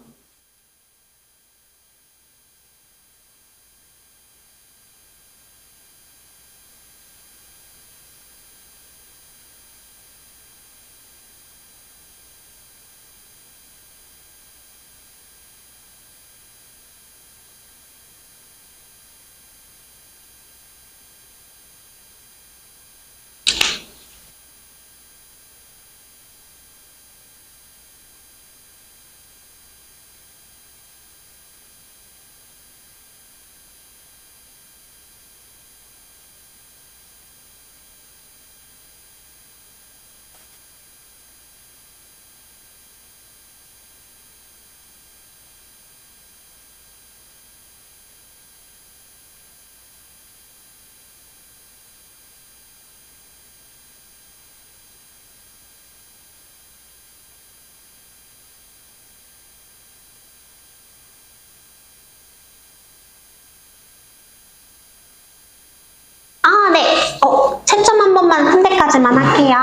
Speaker 1: 네. 채점 한 번만 한 대까지만 할게요.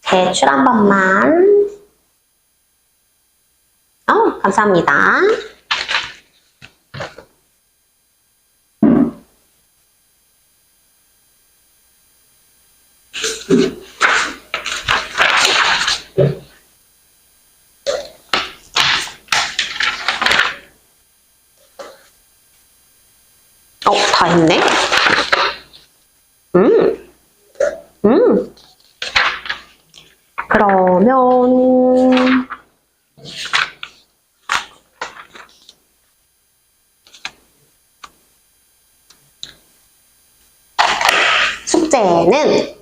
Speaker 1: 제출 한 번만. 감사합니다. 다 했네. 그러면 숙제는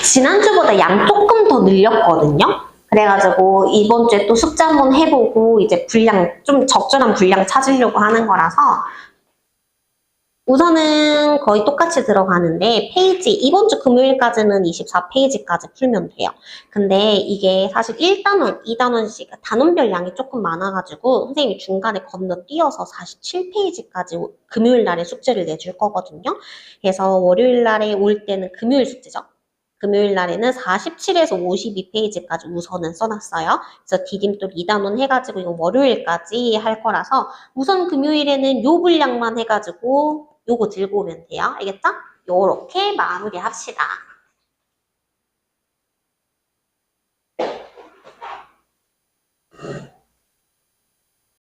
Speaker 1: 지난주보다 양 조금 더 늘렸거든요. 그래가지고 이번 주에 또 숙제 한번 해보고 이제 분량, 좀 적절한 분량 찾으려고 하는 거라서 우선은 거의 똑같이 들어가는데 페이지, 이번 주 금요일까지는 24페이지까지 풀면 돼요. 근데 이게 사실 1단원, 2단원씩 단원별 양이 조금 많아가지고 선생님이 중간에 건너뛰어서 47페이지까지 금요일 날에 숙제를 내줄 거거든요. 그래서 월요일 날에 올 때는 금요일 숙제죠. 금요일 날에는 47에서 52페이지까지 우선은 써놨어요. 그래서 디딤돌 2단원 해가지고 이거 월요일까지 할 거라서 우선 금요일에는 요 분량만 해가지고 요거 들고 오면 돼요. 알겠죠? 요렇게 마무리 합시다.